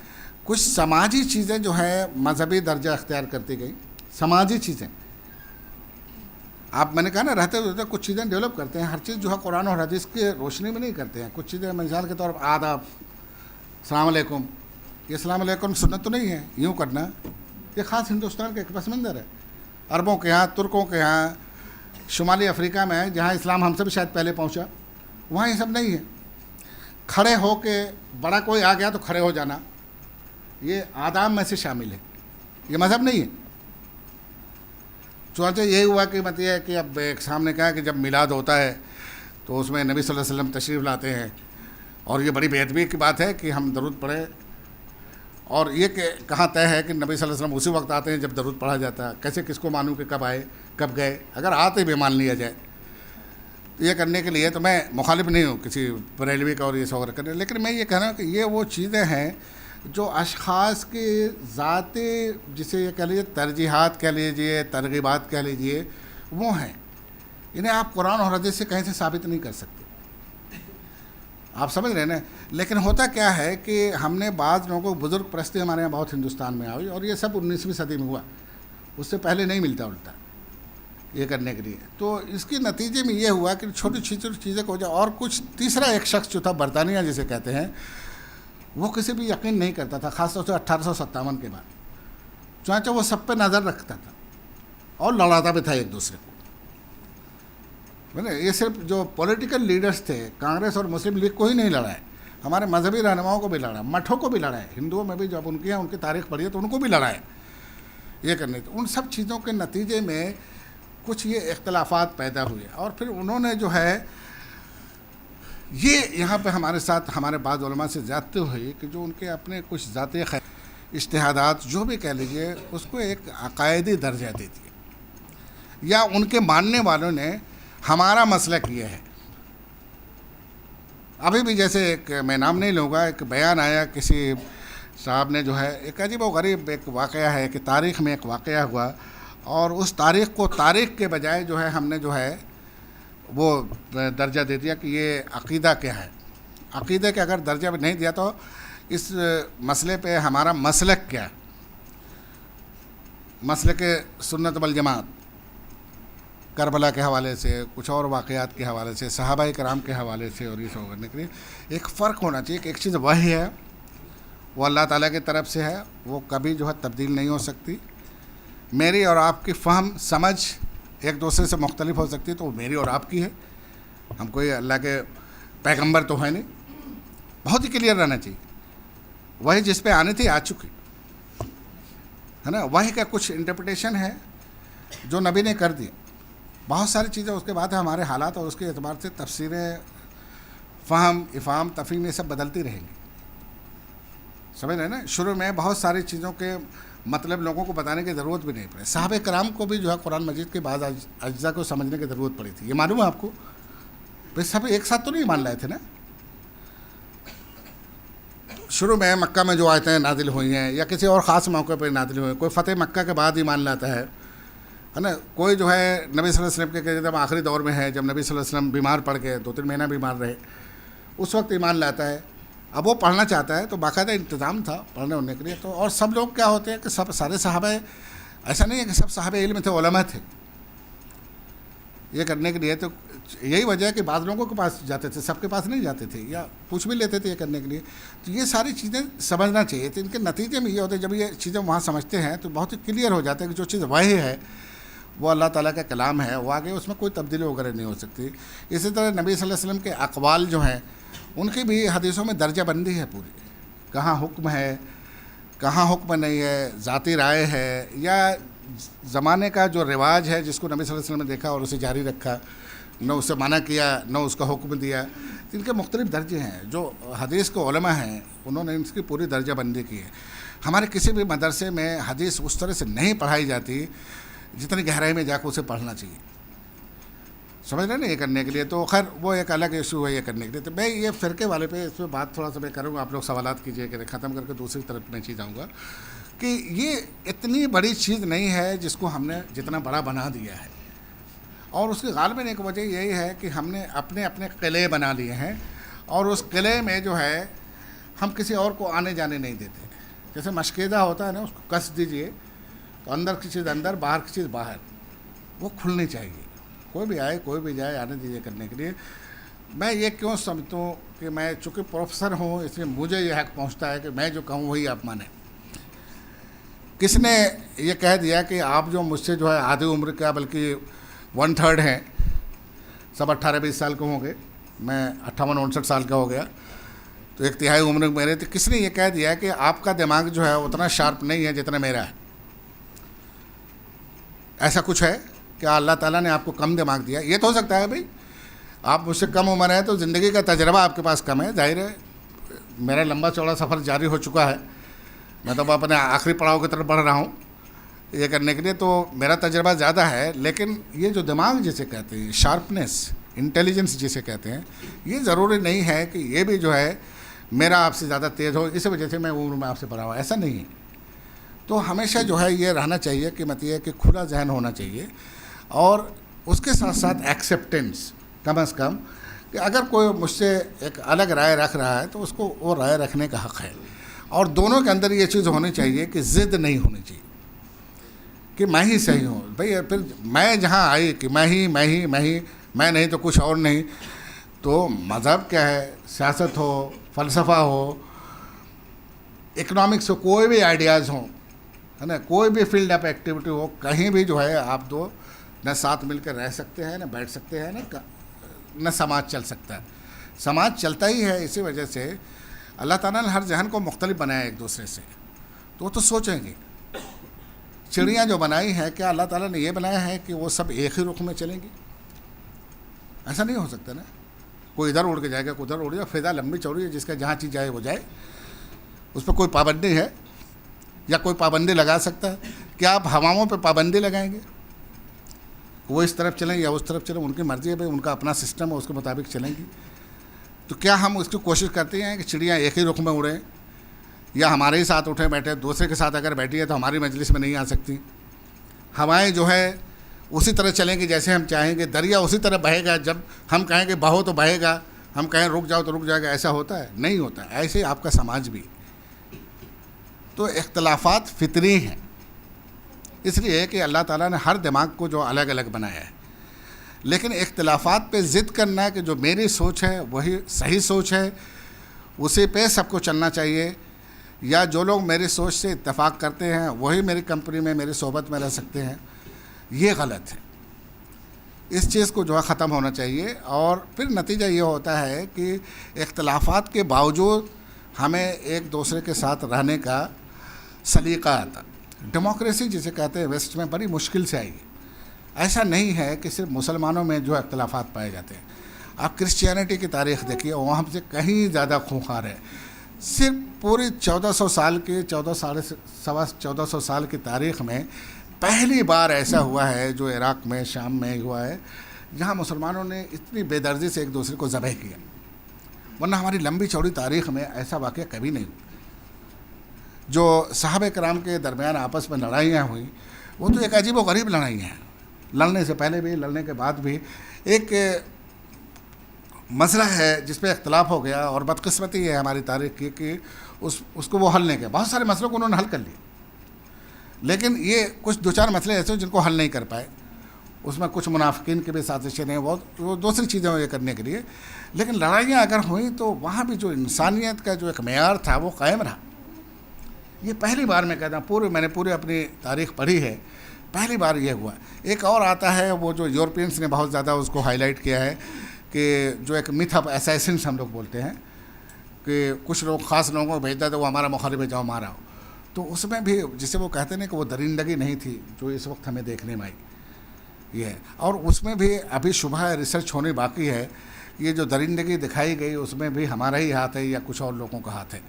कुछ समाजी चीज़ें जो है मजहबी दर्जा अख्तियार करती गई, समाजी चीज़ें, आप मैंने कहा ना रहते रहते कुछ चीज़ें डेवलप करते हैं, हर चीज़ जो है कुरान और हदीस की रोशनी में नहीं करते हैं। कुछ चीज़ें मिसाल के तौर पर आदाब, अस्सलाम वालेकुम, ये अस्सलाम वालेकुम सुन्नत तो नहीं है यूँ करना, ये ख़ास हिंदुस्तान का एक पस मंज़र है। अरबों के यहाँ, तुर्कों के यहाँ, शुमाली अफ्रीका में जहाँ इस्लाम हमसे भी शायद पहले पहुँचा, वहाँ ये सब नहीं है। खड़े हो के बड़ा कोई आ गया तो खड़े हो जाना, ये आदाब में से शामिल है, ये मज़हब नहीं है। चुनांचे यही हुआ कि मतलब है कि अब एक सामने कहा कि जब मिलाद होता है तो उसमें नबी सल्लल्लाहु अलैहि वसल्लम तशरीफ़ लाते हैं, और ये बड़ी बेअदबी की बात है कि हम दरूद पढ़ें, और ये कहाँ तय है कि नबी सल्लल्लाहु अलैहि वसल्लम उसी वक्त आते हैं जब दरूद पढ़ा जाता है? कैसे किसको मानूं कि कब आए कब गए, अगर आते भी मान लिया जाए। तो ये करने के लिए तो मैं मुखालिफ नहीं हूँ किसी बरेलवी का और ये सौर करने, लेकिन मैं ये कह रहा हूँ कि ये वो चीज़ें हैं जो अशख़ास के ज़ाती, जिसे ये कह लीजिए तरजीहात कह लीजिए, तरगीबात कह लीजिए, वो हैं, इन्हें आप कुरान और हदीस से कहीं से साबित नहीं कर सकते। आप समझ रहे हैं ना। लेकिन होता क्या है कि हमने बाद लोगों को, बुजुर्ग परस्ती हमारे यहाँ बहुत हिंदुस्तान में आई, और ये सब 19वीं सदी में हुआ, उससे पहले नहीं मिलता उल्टा ये करने के लिए। तो इसके नतीजे में ये हुआ कि छोटी छोटी चीज़ें को जाए, और कुछ तीसरा एक शख्स जो था बरतानिया जिसे कहते हैं, वो किसी भी यकीन नहीं करता था, ख़ासतौर से 1857 के बाद। चाचा वो सब पे नज़र रखता था और लड़ाता भी था एक दूसरे को। मैंने ये सिर्फ जो पॉलिटिकल लीडर्स थे, कांग्रेस और मुस्लिम लीग को ही नहीं लड़ा है, हमारे मजहबी रहनुमाओं को भी लड़ा, मठों को भी लड़ा है, हिंदुओं में भी जब उनकी हैं उनकी तारीख पढ़ी है तो उनको भी लड़ा है ये करने। तो उन सब चीज़ों के नतीजे में कुछ ये इख्तलाफात पैदा हुए, और फिर उन्होंने जो है ये यहाँ पे हमारे साथ हमारे बाद उलमा से ज़्यादती हुई कि जो उनके अपने कुछ ज़ाती इज्तिहादात जो भी कह लीजिए, उसको एक अकायदी दर्जा दे दिए, या उनके मानने वालों ने हमारा मसलक ये है। अभी भी जैसे एक, मैं नाम नहीं लूँगा, एक बयान आया किसी साहब ने, जो है एक अजीब व गरीब एक वाक़या है कि तारीख़ में एक वाक़या हुआ, और उस तारीख़ को तारीख़ के बजाय जो है हमने जो है वो दर्जा दे दिया कि ये अक़ीदा क्या है। अक़ीदे के अगर दर्जा नहीं दिया तो इस मसले पे हमारा मसलक क्या है, मसलक सुन्नत वल जमात, करबला के हवाले से, कुछ और वाक़यात के हवाले से, सहाबा कराम के हवाले से, और ये सब करने के लिए एक फ़र्क होना चाहिए कि एक चीज़ वह है, वो अल्लाह ताला की तरफ से है, वो कभी जो है तब्दील नहीं हो सकती। मेरी और आपकी फ़हम समझ एक दूसरे से मुख्तलिफ हो सकती है, तो वो मेरी और आपकी है, हम कोई अल्लाह के पैगंबर तो है नहीं। बहुत ही क्लियर रहना चाहिए, वही जिस पे आनी थी आ चुकी है ना, वही का कुछ इंटरप्रिटेशन है जो नबी ने कर दिया। बहुत सारी चीज़ें उसके बाद हमारे हालात और उसके एतबार से तफसीरें, फ़हम, इफ़ाम, तफ़हीम, ये सब बदलती रहेंगी, समझ रहे हैं ना। शुरू में बहुत सारी चीज़ों के मतलब लोगों को बताने की ज़रूरत भी नहीं पड़ी। साहबे कराम को भी जो है कुरान मजीद के बाद अज्जा को समझने की ज़रूरत पड़ी थी, ये मालूम है आपको। भाई सब एक साथ तो नहीं मान रहे थे ना। शुरू में मक्का में जो आयतें नाजिल हुई हैं, या किसी और ख़ास मौके पर नाजिल हुई हैं, कोई फ़तेह मक्का के बाद ही मान लाता है ना। कोई जो है नबी सल्लल्लाहु अलैहि वसल्लम के जब आखिरी दौर में है, जब नबी सल्लल्लाहु अलैहि वसल्लम बीमार पड़ गए, 2-3 महीना बीमार रहे, उस वक्त ईमान लाता है। अब वो पढ़ना चाहता है तो बाकायदा इंतज़ाम था पढ़ने होने के लिए। तो और सब लोग क्या होते हैं कि सब सारे सहाबा, ऐसा नहीं है कि सब सहाबा इल्म थे, उलमा थे ये करने के लिए। तो यही वजह है कि बाद लोगों के पास जाते थे, सबके पास नहीं जाते थे, या पूछ भी लेते थे ये करने के लिए। तो ये सारी चीज़ें समझना चाहिए। तो इनके नतीजे में ये होते हैं, जब ये चीज़ें वहाँ समझते हैं तो बहुत ही क्लियर हो जाता है कि जो चीज़ वही है वो अल्लाह ताला का कलाम है, वो आगे उसमें कोई तब्दीली वगैरह नहीं हो सकती। इसी तरह नबी सल्लल्लाहु अलैहि वसल्लम के अक़वाल जो हैं उनकी भी हदीसों में दर्जा बंदी है पूरी, कहाँ हुक्म है, कहाँ हुक्म नहीं है, ज़ाती राय है, या ज़माने का जो रिवाज है जिसको नबी सल्लल्लाहु अलैहि वसल्लम ने देखा और उसे जारी रखा, न उससे मना किया न उसका हुक्म दिया। इनके मुख्तलिफ दर्जे हैं। जो हदीस के उलमा हैं उन्होंने इसकी पूरी दर्जा बंदी की है। हमारे किसी भी मदरसे में हदीस उस तरह से नहीं पढ़ाई जाती जितनी गहराई में जाकर उसे पढ़ना चाहिए, समझ रहे ना, ये करने के लिए। तो खैर वो एक अलग इशू है ये करने के लिए। तो मैं ये फ़िरके वाले पे इस पर बात थोड़ा सा मैं करूँगा, आप लोग सवालात कीजिए कि ख़त्म करके दूसरी तरफ मैं चीज़ आऊँगा कि ये इतनी बड़ी चीज़ नहीं है जिसको हमने जितना बड़ा बना दिया है। और उसकी गालिबन एक वजह यही है कि हमने अपने अपने किले बना लिए हैं, और उस किले में जो है हम किसी और को आने जाने नहीं देते। जैसे मशकेदा होता है ना, उसको कस दीजिए तो अंदर की चीज़ अंदर, बाहर की चीज़ बाहर, वो खुलनी चाहिए। कोई भी आए कोई भी जाए, आने दीजिए करने के लिए। मैं ये क्यों समझता हूँ कि मैं चूँकि प्रोफेसर हूँ इसलिए मुझे ये हक पहुँचता है कि मैं जो कहूँ वही आप माने। किसने ये कह दिया कि आप जो मुझसे जो है आधी उम्र का बल्कि 1/3 हैं, सब 18-20 साल के होंगे, मैं 58-59 साल का हो गया, तो 1/3 उम्र मेरे। तो किसने ये कह दिया कि आपका दिमाग जो है उतना शार्प नहीं है जितना मेरा है? ऐसा कुछ है कि अल्लाह ताला ने आपको कम दिमाग दिया? ये तो हो सकता है भाई, आप मुझसे कम उम्र है तो ज़िंदगी का तजर्बा आपके पास कम है, जाहिर है मेरा लंबा चौड़ा सफ़र जारी हो चुका है, मैं तो अपने आखिरी पड़ाव की तरफ बढ़ रहा हूँ ये करने के लिए, तो मेरा तजर्बा ज़्यादा है। लेकिन ये जो दिमाग जिसे कहते हैं, शार्पनेस, इंटेलिजेंस जिसे कहते हैं, ये ज़रूरी नहीं है कि ये भी जो है मेरा आपसे ज़्यादा तेज़ हो, इस वजह से मैं उम्र में आपसे बड़ा हुआ, ऐसा नहीं है। तो हमेशा जो है ये रहना चाहिए कि मतलब ये कि खुला जहन होना चाहिए, और उसके साथ साथ एक्सेप्टेंस, कम अज़ कम कि अगर कोई मुझसे एक अलग राय रख रहा है तो उसको वो राय रखने का हक़ है, और दोनों के अंदर ये चीज़ होनी चाहिए कि ज़िद नहीं होनी चाहिए कि मैं ही सही हूँ। भाई फिर मैं जहाँ आई कि मैं नहीं तो कुछ और नहीं, तो मज़हब क्या है, सियासत हो, फ़लसफ़ा हो, इकोनॉमिक्स हो, कोई भी आइडियाज़ हो, है ना, कोई भी फील्ड ऑफ एक्टिविटी हो, कहीं भी जो है आप दो न साथ मिलकर रह सकते हैं, न बैठ सकते हैं, न समाज चल सकता है। समाज चलता ही है इसी वजह से अल्लाह ताला ने हर जहन को मुख्तलिफ बनाया एक दूसरे से, तो वो तो सोचेंगे। चिड़ियाँ जो बनाई हैं, क्या अल्लाह ताला ने ये बनाया है कि वो सब एक ही रुख में चलेंगी? ऐसा नहीं हो सकता ना। कोई इधर उड़ के जाएगा, कोई उधर उड़ जाएगा। फ़िज़ा लंबी चौड़ी है, जिसका जहाँ चीज़ जाए वो जाए, उस पर कोई पाबंदी है या कोई पाबंदी लगा सकता है? क्या आप हवाओं पे पाबंदी लगाएंगे? वो इस तरफ चलें या उस तरफ चलें, उनकी मर्ज़ी है भाई, उनका अपना सिस्टम है, उसके मुताबिक चलेंगी। तो क्या हम उसकी कोशिश करते हैं कि चिड़ियाँ एक ही रुख में उड़ें, या हमारे ही साथ उठे बैठे, दूसरे के साथ अगर बैठी है तो हमारी मजलिस में नहीं आ सकती? हवाएं जो है उसी तरह चलेंगी जैसे हम चाहेंगे, दरिया उसी तरह बहेगा, जब हम कहेंगे बहो तो बहेगा, हम कहें रुक जाओ तो रुक जाएगा। ऐसा होता है? नहीं होता। ऐसे ही आपका समाज भी। तो इख्तलाफात फितरी हैं, इसलिए कि अल्लाह ताला ने हर दिमाग को जो अलग अलग बनाया है, लेकिन इख्तलाफात पे ज़िद करना कि जो मेरी सोच है वही सही सोच है, उसी पे सबको चलना चाहिए, या जो लोग मेरी सोच से इत्तेफाक करते हैं वही मेरी कंपनी में, मेरी सोहबत में रह सकते हैं, ये गलत है। इस चीज़ को जो है ख़त्म होना चाहिए। और फिर नतीजा ये होता है कि इख्तलाफात के बावजूद हमें एक दूसरे के साथ रहने का सलीका आता। डेमोक्रेसी जिसे कहते हैं वेस्ट में बड़ी मुश्किल से आएगी। ऐसा नहीं है कि सिर्फ मुसलमानों में जो इख्तलाफात पाए जाते हैं। आप क्रिश्चियनिटी की तारीख़ देखिए, वहाँ से कहीं ज़्यादा खूंखार है। सिर्फ पूरी 1400 साल की 1400 साल की तारीख़ में पहली बार ऐसा हुआ है जो इराक़ में, शाम में हुआ है, जहाँ मुसलमानों ने इतनी बेदर्दी से एक दूसरे को ज़बह किया, वरना हमारी लंबी चौड़ी तारीख़ में ऐसा वाक़या कभी नहीं हुआ। जो सहाबे कराम के दरमियान आपस में लड़ाइयाँ हुई, वो तो एक अजीब व गरीब लड़ाइयाँ हैं, लड़ने से पहले भी, लड़ने के बाद भी। एक मसला है जिस पे इख्तलाफ हो गया, और बदकिस्मती है हमारी तारीख़ की कि उसको वो हल नहीं किया। बहुत सारे मसलों को उन्होंने हल कर लिए, लेकिन ये कुछ दो चार मसले ऐसे जिनको हल नहीं कर पाए। उसमें कुछ मुनाफिकीन की भी साजिशें हैं, वो दूसरी चीज़ें ये करने के लिए। लेकिन लड़ाइयाँ अगर हुई तो वहाँ भी जो इंसानियत का जो एक मेयार था वो कायम रहा। ये पहली बार मैं कहता हूँ, मैंने पूरी अपनी तारीख़ पढ़ी है, पहली बार ये हुआ। एक और आता है, वो जो यूरोपियंस ने बहुत ज़्यादा उसको हाईलाइट किया है कि जो एक मिथ ऑफ असैसिन्स हम लोग बोलते हैं कि कुछ लोग ख़ास लोगों को भेजता था, वो हमारा मुखालिफ है, जाओ मारा हो। तो उसमें भी जिसे वो कहते हैं कि वो दरिंदगी नहीं थी जो इस वक्त हमें देखने में आई, ये है। और उसमें भी अभी शुबह रिसर्च होनी बाकी है। ये जो दरिंदगी दिखाई गई उसमें भी हमारा ही हाथ है या कुछ और लोगों का हाथ है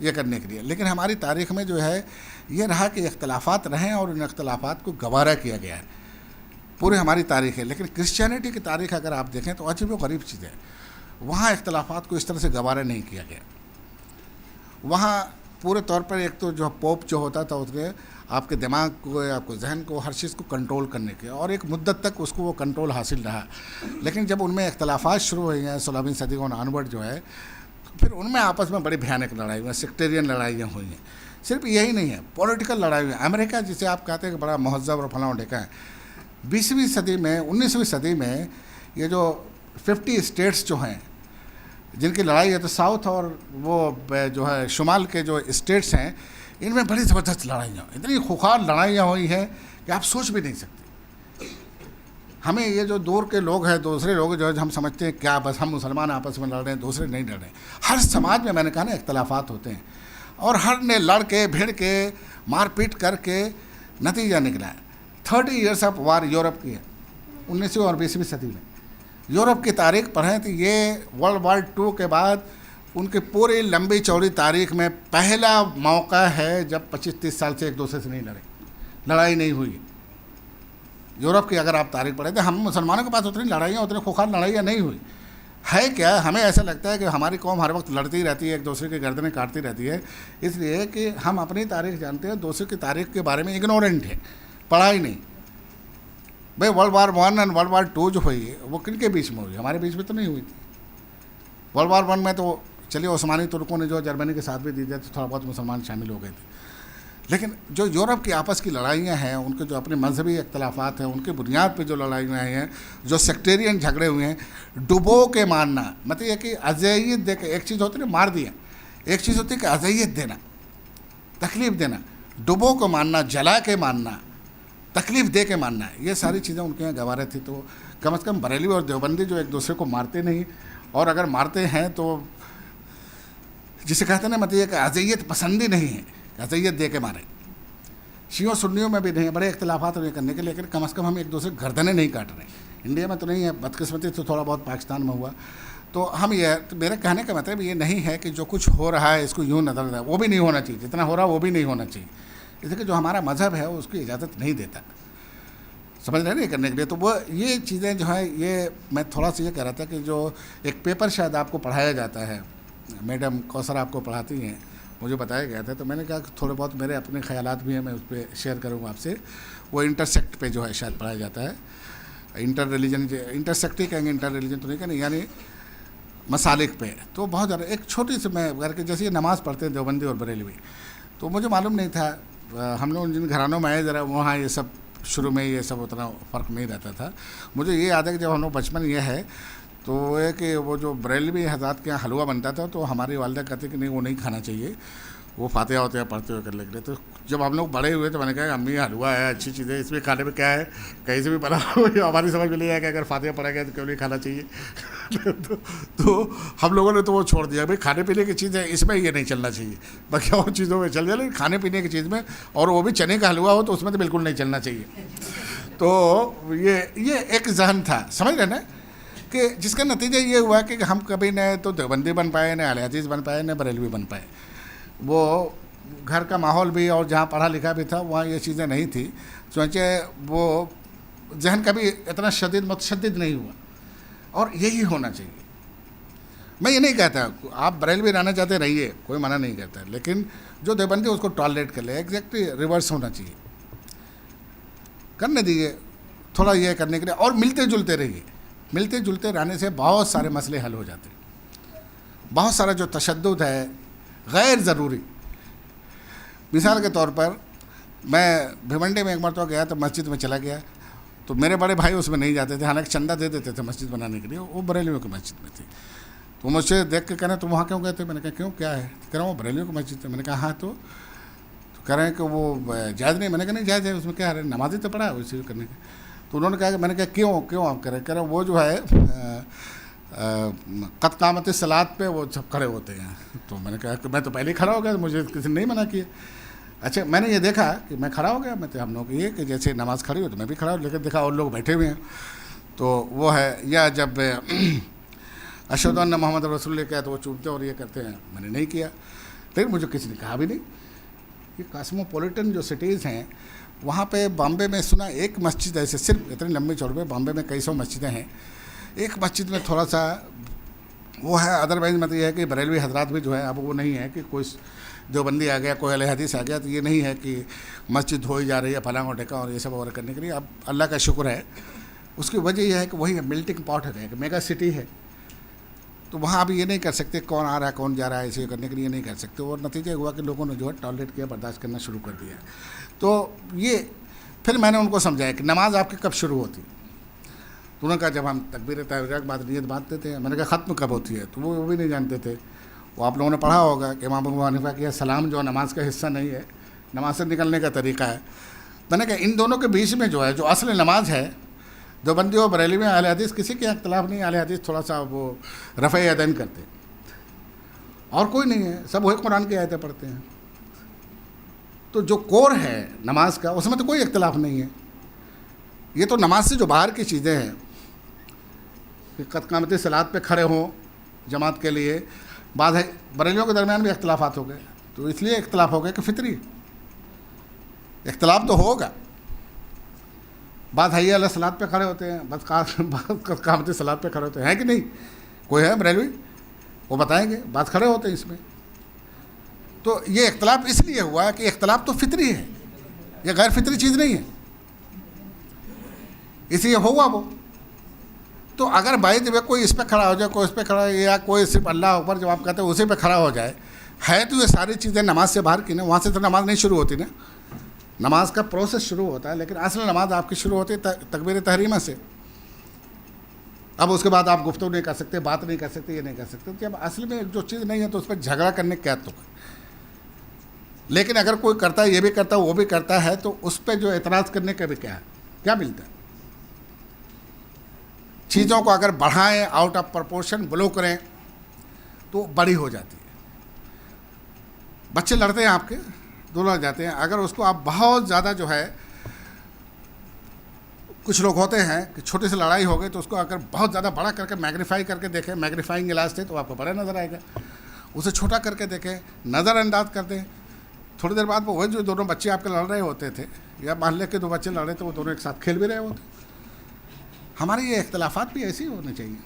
ये करने के लिए। लेकिन हमारी तारीख़ में जो है ये रहा कि इख्तलाफात रहें और इन इख्तलाफात को गवारा किया गया है, पूरी हमारी तारीख़ है। लेकिन क्रिश्चियनिटी की तारीख़ अगर आप देखें तो अजीब व गरीब चीज़ है। वहाँ इख्तलाफात को इस तरह से गवारा नहीं किया गया। वहाँ पूरे तौर पर एक तो जो पोप जो होता था उसने आपके दिमाग को, आपको जहन को, हर चीज़ को कंट्रोल करने के, और एक मुद्दत तक उसको वो कंट्रोल हासिल रहा। लेकिन जब उनमें इख्तलाफात शुरू हुए हैं 16वीं सदी को ऑनवर्ड जो है, फिर उनमें आपस में बड़ी भयानक लड़ाई हुई, सेक्टेरियन लड़ाइयाँ हुई हैं। सिर्फ यही नहीं है, पॉलिटिकल लड़ाई हुई है। अमेरिका जिसे आप कहते हैं कि बड़ा महज़ब और फलां ढेका है, 20वीं सदी में, 19वीं सदी में ये जो 50 स्टेट्स जो हैं जिनकी लड़ाई है, तो साउथ और वो जो है शुमाल के जो स्टेट्स हैं, इनमें बड़ी ज़बरदस्त लड़ाइयाँ, इतनी खुखार लड़ाइयाँ हुई हैं कि आप सोच भी नहीं सकते। हमें ये जो दूर के लोग हैं, दूसरे लोग जो है, हम समझते हैं क्या बस हम मुसलमान आपस में लड़ रहे हैं, दूसरे नहीं लड़ रहे हैं। हर समाज में मैंने कहा ना इख्तलाफात होते हैं, और हर ने लड़ के भिड़ के मारपीट करके नतीजा निकला है। 30 ईयर्स ऑफ वार यूरोप की है 19वीं और 20वीं सदी में। यूरोप की तारीख़ पढ़ें तो ये वर्ल्ड वार 2 के बाद उनकी पूरी लंबी चौड़ी तारीख़ में पहला मौका है जब 25-30 साल से एक दूसरे से नहीं लड़े, लड़ाई नहीं हुई। यूरोप की अगर आप तारीख़ पढ़ें तो हम मुसलमानों के पास उतनी लड़ाइयाँ, उतनी खुखार लड़ाइयाँ नहीं हुई है। क्या हमें ऐसा लगता है कि हमारी कौम हर वक्त लड़ती रहती है, एक दूसरे की गर्दनें काटती रहती है, इसलिए कि हम अपनी तारीख़ जानते हैं, दूसरे की तारीख़ के बारे में इग्नोरेंट है, पढ़ा ही नहीं। भाई वर्ल्ड वार 1 और वर्ल्ड वार 2 जो हुई वो किन के बीच में हुई? हमारे बीच में तो नहीं हुई थी। वर्ल्ड वार वन में तो चलिए ओस्मानी तुर्कों ने जो जर्मनी के साथ भी दी थी तो थोड़ा बहुत मुसलमान शामिल हो गए थे, लेकिन जो यूरोप की आपस की लड़ाइयाँ हैं, उनके जो अपने मजहबी इख्तलाफात हैं, उनकी बुनियाद पर जो लड़ाइयाँ हैं, जो सेक्टेरियन झगड़े हुए हैं, डुबो के मारना, मतलब ये कि अज़ियत दे के, एक चीज़ होती है ना मार दिया, एक चीज़ होती है कि अज़ियत देना, तकलीफ़ देना, डुबो को मारना, जला के मारना, तकलीफ़ दे के मारना, ये सारी चीज़ें उनके यहाँ गवारे थी। तो कम से कम बरेली और देवबंदी जो एक दूसरे को मारते नहीं, और अगर मारते हैं तो जिसे कहते हैं ना, मतलब ये कि अज़ियत पसंदी नहीं है, अज़ियत दे के मारे। शियों सुन्नियों में भी नहीं है, बड़े इख्तलाफात नहीं करने के, लेकिन कम से कम हम एक दूसरे गर्दनें नहीं काट रहे। इंडिया में तो नहीं है, बदकिस्मती तो थोड़ा बहुत पाकिस्तान में हुआ। तो हम ये, तो मेरे कहने का मतलब ये नहीं है कि जो कुछ हो रहा है इसको यूँ नजर रहा, वो भी नहीं होना चाहिए, जितना हो रहा है वो भी नहीं होना चाहिए, इसलिए कि जो हमारा मज़हब है उसकी इजाज़त नहीं देता, समझ रहे नहीं करने के लिए। तो वो ये चीज़ें जो है, ये मैं थोड़ा सा ये कह रहा था कि जो एक पेपर शायद आपको पढ़ाया जाता है, मैडम कौसर आपको पढ़ाती हैं, मुझे बताया गया था, तो मैंने कहा कि थोड़े बहुत मेरे अपने ख्यालात भी हैं, मैं उस पर शेयर करूँगा आपसे। वो इंटरसेक्ट पे जो है शायद पढ़ाया जाता है, इंटर रिलीजन, इंटरसेक्ट ही कहेंगे, इंटर रिलीजन तो नहीं कहेंगे, यानी मसालिक पे। तो बहुत ज़्यादा एक छोटी सी मैं घर के, जैसे ये नमाज़ पढ़ते हैं देवबंदी और बरेलवी, तो मुझे मालूम नहीं था, हम लोग जिन घरानों में आए ज़रा वहाँ ये सब शुरू में ये सब उतना फ़र्क नहीं रहता था। मुझे ये याद है कि जब हम लोग बचपन ये है तो है कि वो जो बरेलवी हज़रात के यहाँ हलवा बनता था, तो हमारी वालिदा कहती कि नहीं वो नहीं खाना चाहिए, वो फातिहा होते हैं पढ़ते हुए करने के लिए। तो जब हम लोग बड़े हुए तो मैंने कहा अम्मी हलवा है, अच्छी चीज़ है, इसमें खाने में क्या है, कहीं से भी बना हमारी समझ में नहीं आया कि अगर फातिहा पढ़ा गया तो क्यों नहीं खाना चाहिए। तो हम लोगों ने तो वो छोड़ दिया, भाई खाने पीने की चीज़ है इसमें ये नहीं चलना चाहिए, बाकी और चीज़ों में चल जाए, लेकिन खाने पीने की चीज़ में, और वो भी चने का हलवा हो तो उसमें तो बिल्कुल नहीं चलना चाहिए। तो ये एक जहन था, समझ रहे ना, कि जिसका नतीजा ये हुआ कि हम कभी न तो देवबंदी बन पाए, न अहले हदीस बन पाए, न बरेलवी बन पाए। वो घर का माहौल भी और जहाँ पढ़ा लिखा भी था वहाँ ये चीज़ें नहीं थी, सोचे वो जहन कभी इतना शदीद मुतशद्दिद नहीं हुआ, और यही होना चाहिए। मैं ये नहीं कहता आप बरेलवी रहना चाहते रहिए, कोई मना नहीं करता, लेकिन जो देवबंदी उसको टॉलरेट कर ले, एग्जैक्टली रिवर्स होना चाहिए, करने दीजिए थोड़ा ये करने के लिए, और मिलते जुलते रहिए। मिलते जुलते रहने से बहुत सारे मसले हल हो जाते हैं। बहुत सारा जो तशद्दुद है गैर ज़रूरी, मिसाल के तौर पर मैं भिवंडी में एक बार तो गया, तो मस्जिद में चला गया, तो मेरे बड़े भाई उसमें नहीं जाते थे, हालांकि चंदा दे देते थे मस्जिद बनाने के लिए, वो बरेलियों की मस्जिद में थी। तो मुझसे देख के कह रहे तुम वहाँ क्यों गए थे, मैंने कहा क्यों क्या है, कह रहा हूँ वो बरेलियों की मस्जिद है। मैंने कहा हाँ, तो कह रहे हैं कि वो जायज़ नहीं। मैंने कहा नहीं जायज़ है, उसमें क्या है, नमाज़ी तो पढ़ा है उसी करने के। तो उन्होंने कहा कि, मैंने कहा क्यों आप कह रहे वो जो है क़द क़ामत सलात पे वो सब खड़े होते हैं। तो मैंने कहा कि मैं तो पहले ही खड़ा हो गया, मुझे किसी ने नहीं मना किया। अच्छा, मैंने ये देखा कि मैं खड़ा हो गया, मैं तो हम लोग ये कि जैसे नमाज़ खड़ी हो तो मैं भी खड़ा हूँ, लेकिन देखा और लोग बैठे हुए हैं, तो वो है, या जब अशहदु अन्ना मोहम्मद रसूलुल्लाह क्या तो वो चूमते और ये करते हैं, मैंने नहीं किया, लेकिन मुझे किसी ने कहा भी नहीं। ये कॉस्मोपॉलिटन जो सिटीज़ हैं, वहाँ पे बॉम्बे में सुना एक मस्जिद ऐसे, सिर्फ इतनी लंबी चौड़ी में बॉम्बे में कई सौ मस्जिदें हैं, एक मस्जिद में थोड़ा सा वो है, अदरवाइज मतलब ये है कि बरेलवी हजरात भी जो है, अब वो नहीं है कि कोई देवबंदी आ गया, कोई अहले हदीस आ गया, तो ये नहीं है कि मस्जिद धोई जा रही है फलां और ढेका और ये सब और करने के लिए। अब अल्लाह का शुक्र है, उसकी वजह यह है कि वही मेल्टिंग पॉट है, कि मेगा सिटी है, तो वहाँ अभी ये नहीं कर सकते कौन आ रहा है कौन जा रहा है, ऐसे करने के लिए नहीं कर सकते। और नतीजा हुआ कि लोगों ने जो है टॉलरेट किया, बर्दाश्त करना शुरू कर दिया। तो ये फिर मैंने उनको समझाया कि नमाज आपकी कब शुरू होती, तो उन्होंने कहा जब हम तकबीर तहरीर के बाद नियत बांधते थे। मैंने कहा ख़त्म कब होती है, तो वो भी नहीं जानते थे। वो आप लोगों ने पढ़ा होगा कि इमाम अबू हनीफा की सलाम जो नमाज का हिस्सा नहीं है, नमाज से निकलने का तरीका है। मैंने कहा इन दोनों के बीच में जो है, जो असल नमाज है, देवबंदी और बरेली में अहले हदीस किसी के इख्तलाफ नहीं, अहले हदीस थोड़ा सा वो रफ़े यदैन करते, और कोई नहीं है, सब वही कुरान की आयतें पढ़ते हैं। तो जो कोर है नमाज का, उसमें तो कोई इख्तलाफ नहीं है। ये तो नमाज से जो बाहर की चीज़ें हैं, कि क़द क़ामत सलात पे खड़े हों जमात के लिए, बाद है बरेलियों के दरमियान भी इख्तलाफात हो गए, तो इसलिए इख्तलाफ हो गए कि फितरी इख्तलाफ तो होगा। बाद हय्या अला सलात पे खड़े होते हैं, बस क़ामत सलात पे खड़े होते हैं कि नहीं, कोई है बरेलवी वो बताएंगे, बात खड़े होते हैं इसमें। तो ये इख्तलाफ इसलिए हुआ कि इख्तलाफ तो फितरी है, ये गैर फितरी चीज़ नहीं है, इसलिए हुआ वो। तो अगर भाई जब कोई इस पे खड़ा हो जाए, कोई इस पे खड़ा हो, या कोई सिर्फ अल्लाह अकबर जब आप कहते हैं उसी पे खड़ा हो जाए, है तो ये सारी चीज़ें नमाज से बाहर की ना। वहाँ से तो नमाज नहीं शुरू होती ना, नमाज का प्रोसेस शुरू होता है, लेकिन असल नमाज आपकी शुरू होती है तकबीर तहरीमा से। अब उसके बाद आप गुफ्तगू नहीं कर सकते, बात नहीं कर सकते, ये नहीं कर सकते। जब असल में जो चीज़ नहीं है तो उस पर झगड़ा करने क्या तो। लेकिन अगर कोई करता है, ये भी करता है, वो भी करता है, तो उस पर जो एतराज़ करने का भी क्या है, क्या मिलता है? चीज़ों को अगर बढ़ाएं, आउट ऑफ प्रपोर्शन ब्लो करें, तो बड़ी हो जाती है। बच्चे लड़ते हैं आपके, दोनों लड़ जाते हैं। अगर उसको आप बहुत ज़्यादा जो है, कुछ लोग होते हैं कि छोटी सी लड़ाई हो गई तो उसको अगर बहुत ज़्यादा बड़ा करके मैग्नीफाई करके देखें, मैग्नीफाइंग गिलास थे तो आपको बड़ा नज़र आएगा। उसे छोटा करके देखें, नज़रअंदाज कर दें, थोड़ी देर बाद वो वही जो दोनों बच्चे आपके लड़ रहे होते थे, या मोहल्ले के दो बच्चे लड़ रहे थे, वो दोनों एक साथ खेल भी रहे होते। हमारे ये इख्तलाफात भी ऐसे ही होने चाहिए।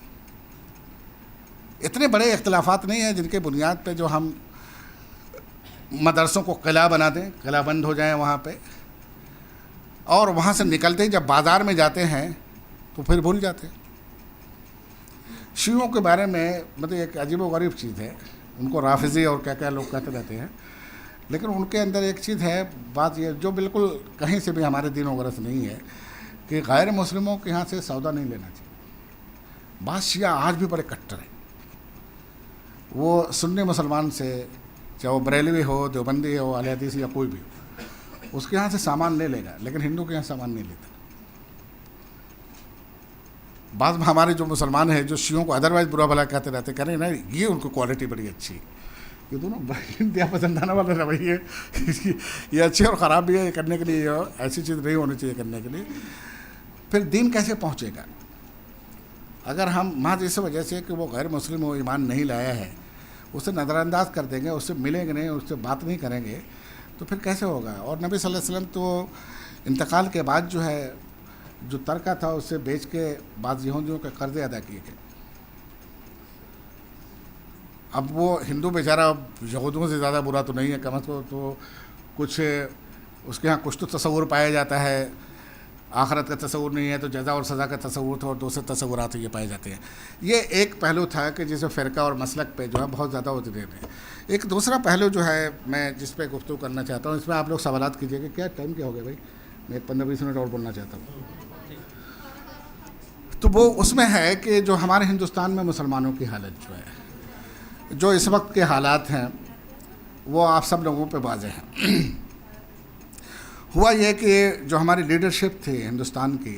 इतने बड़े इख्तलाफात नहीं हैं जिनके बुनियाद पे जो हम मदरसों को किला बना दें, किला बंद हो जाए वहाँ पे, और वहाँ से निकलते ही जब बाज़ार में जाते हैं तो फिर भूल जाते हैं। शियों के बारे में मतलब एक अजीब व गरीब चीज़ है, उनको राफिज़ी और क्या क्या लोग कहते रहते हैं, लेकिन उनके अंदर एक चीज़ है, बात ये जो बिल्कुल कहीं से भी हमारे दीन वगैरह से नहीं है, कि गैर मुस्लिमों के यहाँ से सौदा नहीं लेना चाहिए। बात शिया आज भी बड़े कट्टर हैं। वो सुन्नी मुसलमान से, चाहे वो बरेलवी हो, देवबंदी हो, अहले हदीस या कोई भी हो, उसके यहाँ से सामान ले लेगा, लेकिन हिंदू के यहाँ सामान नहीं लेता। बाद में हमारे जो मुसलमान हैं जो शियों को अदरवाइज बुरा भला कहते रहते, कह रहे ना ये उनको क्वालिटी बड़ी अच्छी, ये दोनों इंतहा पसंदाना वाला रवैये, ये अच्छी और ख़राब भी है, ये करने के लिए ऐसी चीज़ नहीं होनी चाहिए करने के लिए। फिर दीन कैसे पहुँचेगा अगर हम महज इस वजह से कि वो गैर मुस्लिम वो ईमान नहीं लाया है, उसे नज़रअंदाज कर देंगे, उससे मिलेंगे नहीं, उससे बात नहीं करेंगे, तो फिर कैसे होगा। और नबी सल्लल्लाहु अलैहि वसल्लम तो इंतकाल के बाद जो है जो तरका था उससे बेच के बाद यहूदियों के कर्ज़े अदा किए गए। अब वो हिंदू बेचारा यहूदियों से ज़्यादा बुरा तो नहीं है, कम अज़ कम तो कुछ उसके यहाँ कुछ तो तसव्वुर पाया जाता है, आखिरत का तसव्वुर नहीं है तो जज़ा और सज़ा का तसव्वुर था, और दूसरे तसव्वुरात ये पाए जाते हैं। ये एक पहलू था कि जिसे फ़िरका और मसलक पे जो है बहुत ज़्यादा उतरे हैं। एक दूसरा पहलू जो है मैं जिस पे गुफ्तगू करना चाहता हूँ, इसमें आप लोग सवालात कीजिएगा। क्या टाइम क्या हो गया भाई? मैं 15-20 मिनट और बोलना चाहता हूँ। तो वो उसमें है कि जो हमारे हिंदुस्तान में मुसलमानों की हालत जो है, जो इस वक्त के हालात हैं, वो आप सब लोगों पे वाज़ेह हैं। हुआ यह कि जो हमारी लीडरशिप थी हिंदुस्तान की,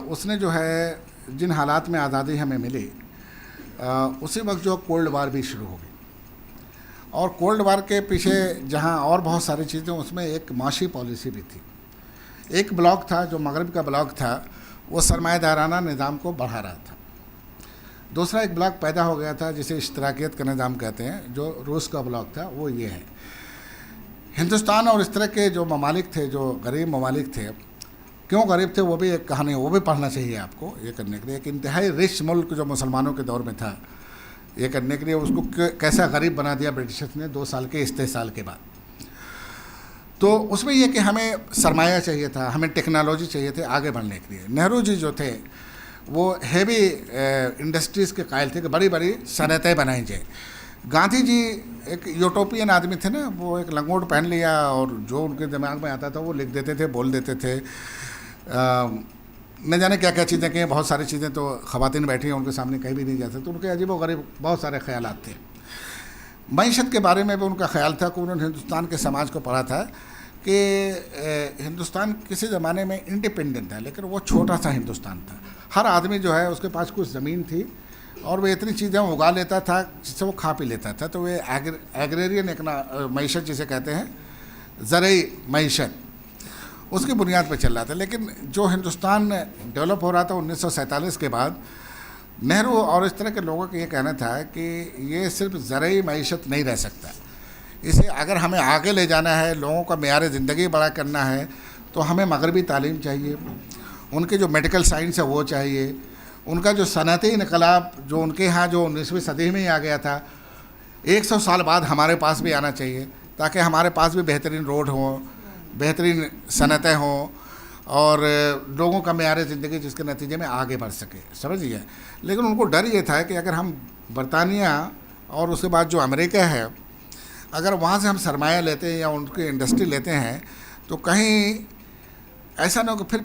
उसने जो है जिन हालात में आज़ादी हमें मिली, उसी वक्त जो कोल्ड वार भी शुरू हो गई। और कोल्ड वार के पीछे जहां और बहुत सारी चीज़ें, उसमें एक माशी पॉलिसी भी थी। एक ब्लॉक था जो मगरब का ब्लॉक था, वो सरमायादाराना निज़ाम को बढ़ा रहा था। दूसरा एक ब्लॉक पैदा हो गया था जिसे इश्तराकियत का निज़ाम कहते हैं, जो रूस का ब्लॉक था, वो ये है। हिंदुस्तान और इस तरह के जो ममालिक थे, जो गरीब ममालिक थे, क्यों गरीब थे वो भी एक कहानी, वो भी पढ़ना चाहिए आपको ये करने के लिए। एक इंतहाई रिच मुल्क जो मुसलमानों के दौर में था, ये करने के लिए उसको कैसा गरीब बना दिया ब्रिटिशर्स ने 2 साल के इस्तेसाल के बाद। तो उसमें यह कि हमें सरमाया चाहिए था, हमें टेक्नोलॉजी चाहिए थे आगे बढ़ने के लिए। नेहरू जी जो थे वो हैवी इंडस्ट्रीज़ के कायल थे कि बड़ी बड़ी सनतें बनाई जाए। गांधी जी एक यूटोपियन आदमी थे ना, वो एक लंगोट पहन लिया और जो उनके दिमाग में आता था वो लिख देते थे, बोल देते थे। न जाने क्या क्या चीज़ें कहीं, बहुत सारी चीज़ें तो ख़वातीन बैठी हैं उनके सामने कहीं भी नहीं जा सकते। उनके अजीब व गरीब बहुत सारे ख्यालात थे। मईशत के बारे में भी उनका ख्याल था कि उन्होंने हिंदुस्तान के समाज को पढ़ा था कि हिंदुस्तान किसी ज़माने में इंडिपेंडेंट था, लेकिन वो छोटा सा हिंदुस्तान था। हर आदमी जो है उसके पास कुछ ज़मीन थी और वो इतनी चीज़ें उगा लेता था जिससे वो खा पी लेता था। तो वे एग्रेरियन एक मईशत जिसे कहते हैं, ज़रई मईशत, उसकी बुनियाद पर चल रहा था। लेकिन जो हिंदुस्तान डेवलप हो रहा था 1947 के बाद, नेहरू और इस तरह के लोगों का ये कहना था कि ये सिर्फ ज़रई मईशत नहीं रह सकता, इसे अगर हमें आगे ले जाना है, लोगों का मेयार ज़िंदगी बड़ा करना है, तो हमें मगरबी तालीम चाहिए, उनके जो मेडिकल साइंस है वो चाहिए, उनका जो सनअती इनकलाब जो उनके यहाँ जो 19वीं सदी में ही आ गया था, 100 साल बाद हमारे पास भी आना चाहिए, ताकि हमारे पास भी बेहतरीन रोड हों, बेहतरीन सनतें हों, और लोगों का मेयार ज़िंदगी जिसके नतीजे में आगे बढ़ सके, समझिए। लेकिन उनको डर ये था कि अगर हम बरतानिया और उसके बाद जो अमेरिका है, अगर वहाँ से हम सरमाया लेते हैं या उनकी इंडस्ट्री लेते हैं तो कहीं ऐसा ना हो कि फिर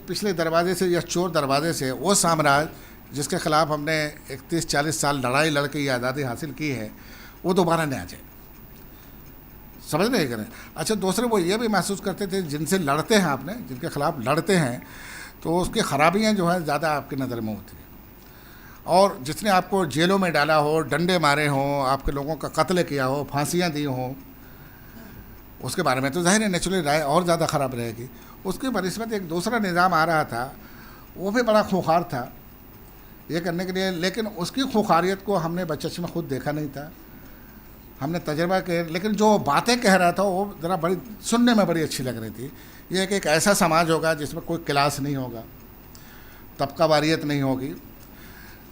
पिछले दरवाजे से या चोर दरवाजे से वो साम्राज्य जिसके ख़िलाफ़ हमने 31-40 साल लड़ाई लड़ के ये आज़ादी हासिल की है वो दोबारा नहीं आ जाए, समझ नहीं करें। अच्छा, दूसरे वो ये भी महसूस करते थे जिनसे लड़ते हैं आपने, जिनके ख़िलाफ़ लड़ते हैं तो उसकी ख़राबियाँ जो हैं ज़्यादा आपकी नज़र में होती हैं, और जिसने आपको जेलों में डाला हो, डंडे मारे हों, आपके लोगों का कत्ल किया हो, फांसियाँ दी हों, उसके बारे में तो ज़ाहिर है नेचुरली राय और ज़्यादा ख़राब रहेगी। उसके बनिस्बत एक दूसरा निज़ाम आ रहा था, वो भी बड़ा खूंखार था ये करने के लिए, लेकिन उसकी खूंखारियत को हमने बचपन में खुद देखा नहीं था, हमने तजर्बा किया। लेकिन जो बातें कह रहा था वो ज़रा बड़ी सुनने में बड़ी अच्छी लग रही थी। ये कि एक ऐसा समाज होगा जिसमें कोई क्लास नहीं होगा, तबका वारियत नहीं होगी,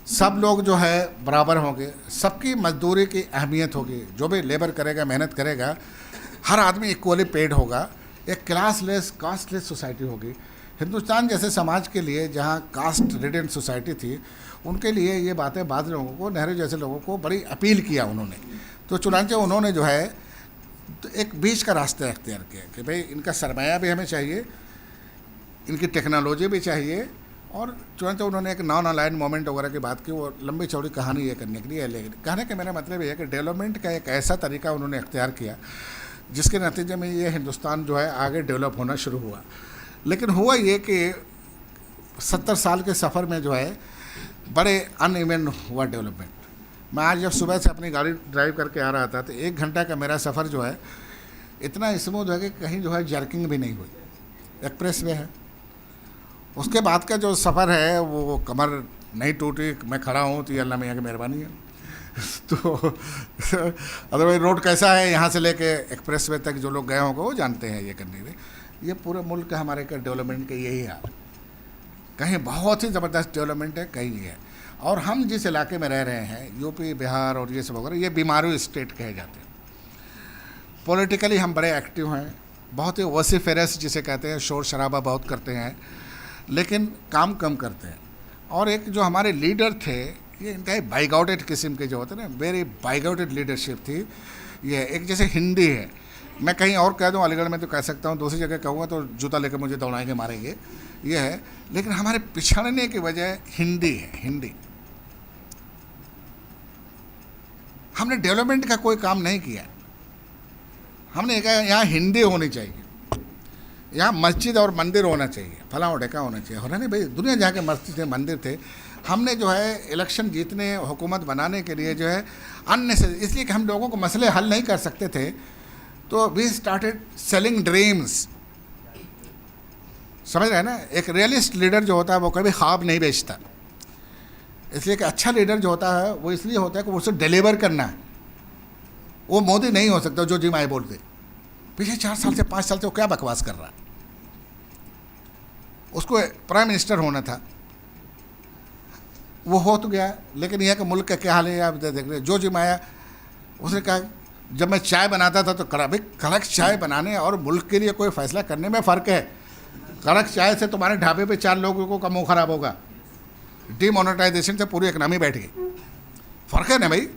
सब लोग जो है बराबर होंगे, सबकी मजदूरी की अहमियत होगी, जो भी लेबर करेगा, मेहनत करेगा, हर आदमी इक्वली पेड होगा, एक क्लासलेस कास्टलेस सोसाइटी होगी। हिंदुस्तान जैसे समाज के लिए जहाँ कास्ट रिडन सोसाइटी थी, उनके लिए ये बातें बाद लोगों को, नेहरू जैसे लोगों को बड़ी अपील किया उन्होंने। तो चुनांचे उन्होंने जो है तो एक बीच का रास्ता अख्तियार किया कि भाई इनका सरमाया भी हमें चाहिए, इनकी टेक्नोलॉजी भी चाहिए, और चुनांचे उन्होंने एक नॉन अलाइंड मोमेंट वगैरह की बात की। वो लंबी चौड़ी कहानी ये करने के लिए, लेकिन कहने का मेरा मतलब ये है कि डेवलपमेंट का एक ऐसा तरीका उन्होंने अख्तियार किया जिसके नतीजे में ये हिंदुस्तान जो है आगे डेवलप होना शुरू हुआ। लेकिन हुआ ये कि 70 साल के सफ़र में जो है बड़े अनइवन हुआ डेवलपमेंट। मैं आज जब सुबह से अपनी गाड़ी ड्राइव करके आ रहा था तो 1 घंटा का मेरा सफ़र जो है इतना स्मूथ है कि कहीं जो है जर्किंग भी नहीं हुई, एक्सप्रेस वे है। उसके बाद का जो सफ़र है वो कमर नहीं टूटी, मैं खड़ा हूँ तो ये अल्लाह मियाँ की मेहरबानी है। तो अदरवाइज रोड कैसा है यहाँ से लेके एक्सप्रेस वे तक जो लोग गए होंगे वो जानते हैं ये करने में। ये पूरे मुल्क का हमारे का डेवलपमेंट का यही हाल, कहीं बहुत ही ज़बरदस्त डेवलपमेंट है, कहीं है। और हम जिस इलाके में रह रहे हैं, यूपी, बिहार और ये सब वगैरह, ये बीमारू स्टेट कहे जाते हैं। पॉलिटिकली हम बड़े एक्टिव हैं, बहुत ही वसीफेरस जिसे कहते हैं, शोर शराबा बहुत करते हैं, लेकिन काम कम करते हैं। और एक जो हमारे लीडर थे, ये इनका बाइगॉटेड किस्म के जो होते हैं ना, वेरी बाइगॉटेड लीडरशिप थी। ये एक जैसे हिंदी है, मैं कहीं और कह दूँ अलीगढ़ में तो कह सकता हूँ, दूसरी जगह कहूँगा तो जूता लेकर मुझे दौड़ाएंगे, मारेंगे, ये है। लेकिन हमारे पिछड़ने की वजह हिंदी है, हिंदी। हमने डेवलपमेंट का कोई काम नहीं किया, हमने कहा यहाँ हिंदी होनी चाहिए, यहाँ मस्जिद और मंदिर होना चाहिए, फलां और ढेका होना चाहिए। होना नहीं भाई, दुनिया जहाँ के मस्जिद थे, मंदिर थे। हमने जो है इलेक्शन जीतने, हुकूमत बनाने के लिए जो है अननेसेसरी, इसलिए कि हम लोगों को मसले हल नहीं कर सकते थे, तो वी स्टार्टेड सेलिंग ड्रीम्स। समझ रहे हैं ना, एक रियलिस्ट लीडर जो होता है वो कभी ख्वाब नहीं बेचता। इसलिए कि अच्छा लीडर जो होता है वो इसलिए होता है कि उसे डिलीवर करना है। वो मोदी नहीं हो सकता जो जी माए बोल दे। पिछले 4 साल से 5 साल से वो क्या बकवास कर रहा है, उसको प्राइम मिनिस्टर होना था, वो हो तो गया। लेकिन यह कि मुल्क का क्या हाल है आप देख रहे, जो जी माया उसने कहा जब मैं चाय बनाता था तो भाई कड़क चाय बनाने और मुल्क के लिए कोई फैसला करने में फ़र्क है। कड़क चाय से तुम्हारे ढाबे पे 4 लोगों का मुंह खराब होगा, डीमोनेटाइजेशन से पूरी इकनॉमी बैठ गई। फ़र्क है ना भाई,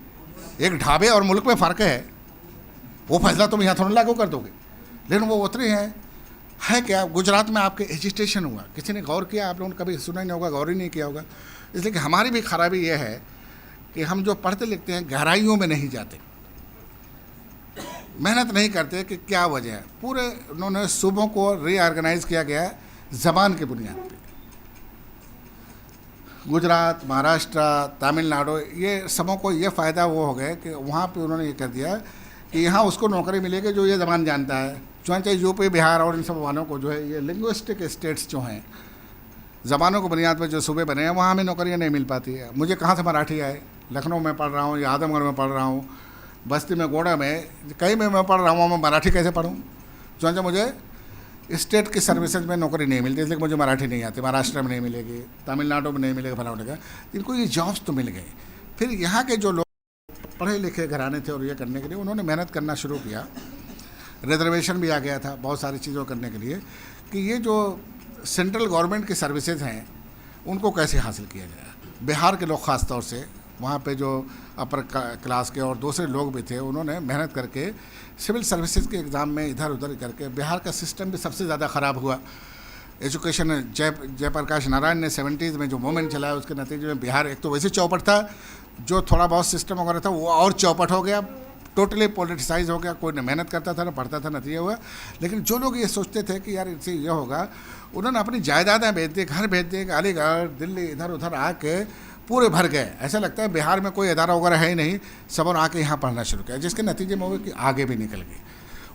एक ढाबे और मुल्क में फ़र्क है। वो फैसला तुम यहाँ थोड़ा लागू कर दोगे, लेकिन वो उतरे हैं। है क्या, गुजरात में आपके एजिटेशन हुआ, किसी ने गौर किया? आप लोगों ने कभी सुना ही नहीं होगा, गौर ही नहीं किया होगा। इसलिए कि हमारी भी खराबी ये है कि हम जो पढ़ते लिखते हैं गहराइयों में नहीं जाते, मेहनत नहीं करते कि क्या वजह है। पूरे उन्होंने सूबों को रीऑर्गेनाइज किया गया है ज़बान की बुनियाद पे। गुजरात, महाराष्ट्र, तमिलनाडु, ये सबों को ये फ़ायदा वो हो गया कि वहाँ पे उन्होंने ये कर दिया कि यहाँ उसको नौकरी मिलेगी जो ये ज़बान जानता है। चाहे यूपी, बिहार और इन सब वालों को जो है ये लिंग्विस्टिक स्टेट्स जो हैं, ज़बानों को बुनियाद पर जो सूबे बने हैं, वहाँ हमें नौकरियाँ नहीं मिल पाती है। मुझे कहाँ से मराठी आए, लखनऊ में पढ़ रहा हूँ या आदमगढ़ में पढ़ रहा हूँ, बस्ती में, गोड़ा में, कहीं में मैं पढ़ रहा हूँ, मैं मराठी कैसे पढ़ूँ? चूँकि मुझे स्टेट की सर्विसेज में नौकरी नहीं मिलती, इसलिए मुझे मराठी नहीं आती। महाराष्ट्र में नहीं मिलेगी, तमिलनाडु में नहीं मिलेगा, फला उठेगा। इनको ये जॉब्स तो मिल गए। फिर यहाँ के जो लोग पढ़े लिखे घराने थे और ये करने के लिए उन्होंने मेहनत करना शुरू किया। रिजर्वेशन भी आ गया था बहुत सारी चीज़ों करने के लिए कि ये जो सेंट्रल गवर्नमेंट की सर्विसेज हैं उनको कैसे हासिल किया जाए। बिहार के लोग ख़ास तौर से, वहाँ पे जो अपर क्लास के और दूसरे लोग भी थे, उन्होंने मेहनत करके सिविल सर्विसेज के एग्ज़ाम में इधर उधर करके बिहार का सिस्टम भी सबसे ज़्यादा ख़राब हुआ। एजुकेशन जयप्रकाश नारायण ने 70s में जो मूवमेंट चलाया उसके नतीजे में बिहार एक तो वैसे चौपट था, जो थोड़ा बहुत सिस्टम वगैरह था वो और चौपट हो गया, टोटली पॉलिटिसाइज हो गया। कोई न मेहनत करता था, न पढ़ता था, नतीजा हुआ। लेकिन जो लोग ये सोचते थे कि यार इससे ये होगा, उन्होंने अपनी जायदादें बेच दी, घर बेच दिए, अलीगढ़ दिल्ली इधर उधर आके पूरे भर गए। ऐसा लगता है बिहार में कोई अदारा वगैरह है ही नहीं, सब और आके यहाँ पढ़ना शुरू किया, जिसके नतीजे में वो कि आगे भी निकल गए।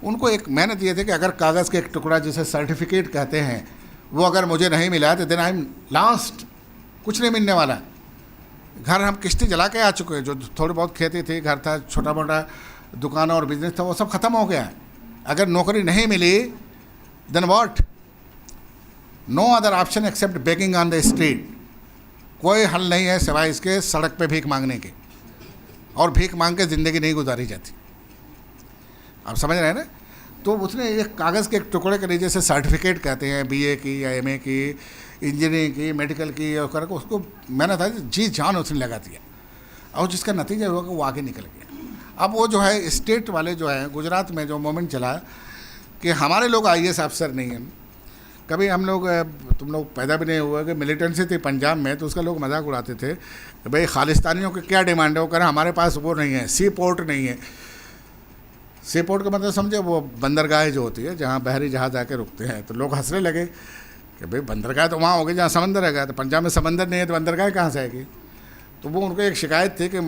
उनको एक मेहनत ये थी कि अगर कागज़ के एक टुकड़ा जिसे सर्टिफिकेट कहते हैं वो अगर मुझे नहीं मिला तो देन आई एम लास्ट, कुछ नहीं मिलने वाला। घर हम किश्ती जला के आ चुके हैं, जो थोड़ी बहुत खेती थी, घर था, छोटा मोटा दुकान और बिजनेस था, वो सब ख़त्म हो गया। अगर नौकरी नहीं मिली then what, no other option except begging on the street. कोई हल नहीं है सिवाय इसके सड़क पे भीख मांगने के, और भीख मांग के ज़िंदगी नहीं गुजारी जाती। आप समझ रहे हैं ना। तो उसने एक कागज़ के एक टुकड़े के लिए, जैसे सर्टिफिकेट कहते हैं बीए की या एमए की, इंजीनियरिंग की, मेडिकल की, और करके उसको मैंने था जी जान उसने लगा दिया, और जिसका नतीजा हुआ कि वो आगे निकल गया। अब वो जो है स्टेट वाले जो है, गुजरात में जो मूवमेंट चला कि हमारे लोग आईएएस अफसर नहीं हैं। कभी हम लोग, तुम लोग पैदा भी नहीं हुआ कि मिलिटेंसी थी पंजाब में, तो उसका लोग मजाक उड़ाते थे कि भाई खालिस्तानियों की क्या डिमांड है। वो कह रहे हमारे पास वो नहीं है, सी पोर्ट नहीं है। सी पोर्ट का मतलब समझे, वो बंदरगाह जो होती है जहाँ बहरी जहाज़ आके रुकते हैं। तो लोग हंसने लगे कि भाई बंदरगाह तो वहाँ होगी जहाँ समंदर रहेगा, तो पंजाब में समंदर नहीं है तो बंदरगाह कहाँ से आएगी। तो वो उनको एक शिकायत थी कि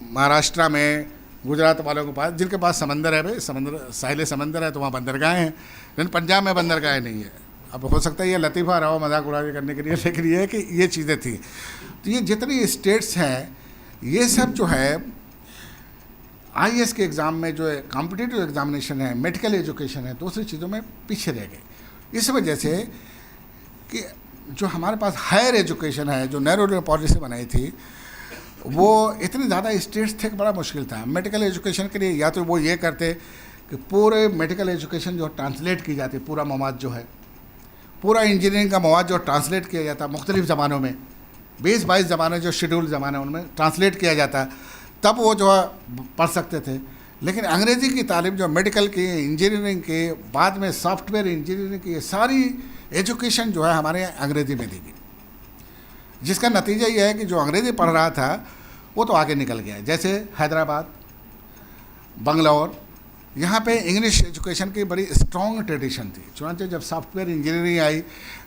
महाराष्ट्र में, गुजरात वालों के पास, जिनके पास समंदर है, भाई समंदर साहिल समंदर है तो वहाँ बंदरगाह हैं, लेकिन पंजाब में बंदरगाह नहीं है। अब हो सकता है ये लतीफ़ा रहा हो मजाक उड़ा करने के लिए, लेकिन ये है कि ये चीज़ें थी। तो ये जितनी स्टेट्स हैं ये सब जो है आईएएस के एग्ज़ाम में, जो है कॉम्पिटिटिव एग्जामिनेशन है, मेडिकल एजुकेशन है, दूसरी चीज़ों में पीछे रह गए। इस वजह से कि जो हमारे पास हायर एजुकेशन है, जो नेहरू ने पॉलिसी बनाई थी, वो इतने ज़्यादा स्टेट्स थे कि बड़ा मुश्किल था। मेडिकल एजुकेशन के लिए या तो वो ये करते कि पूरे मेडिकल एजुकेशन जो ट्रांसलेट की जाती, पूरा मवाद जो है, पूरा इंजीनियरिंग का मवाद जो ट्रांसलेट किया जाता मुख्तलिफ़ ज़बानों में, 20-22 ज़बानें जो शेड्यूल ज़बान है उनमें ट्रांसलेट किया जाता, तब वो जो है पढ़ सकते थे। लेकिन अंग्रेज़ी की तालीम जो मेडिकल की, इंजीनियरिंग के, बाद में सॉफ्टवेयर इंजीनियरिंग की, सारी एजुकेशन जो है हमारे यहाँ अंग्रेज़ी में दी गई, जिसका नतीजा ये है कि जो अंग्रेज़ी पढ़ रहा था वो तो आगे निकल गया। जैसे हैदराबाद, बंगलौर, यहाँ पे इंग्लिश एजुकेशन की बड़ी स्ट्रॉन्ग ट्रेडिशन थी। चुनाचे जब सॉफ्टवेयर इंजीनियरिंग आई,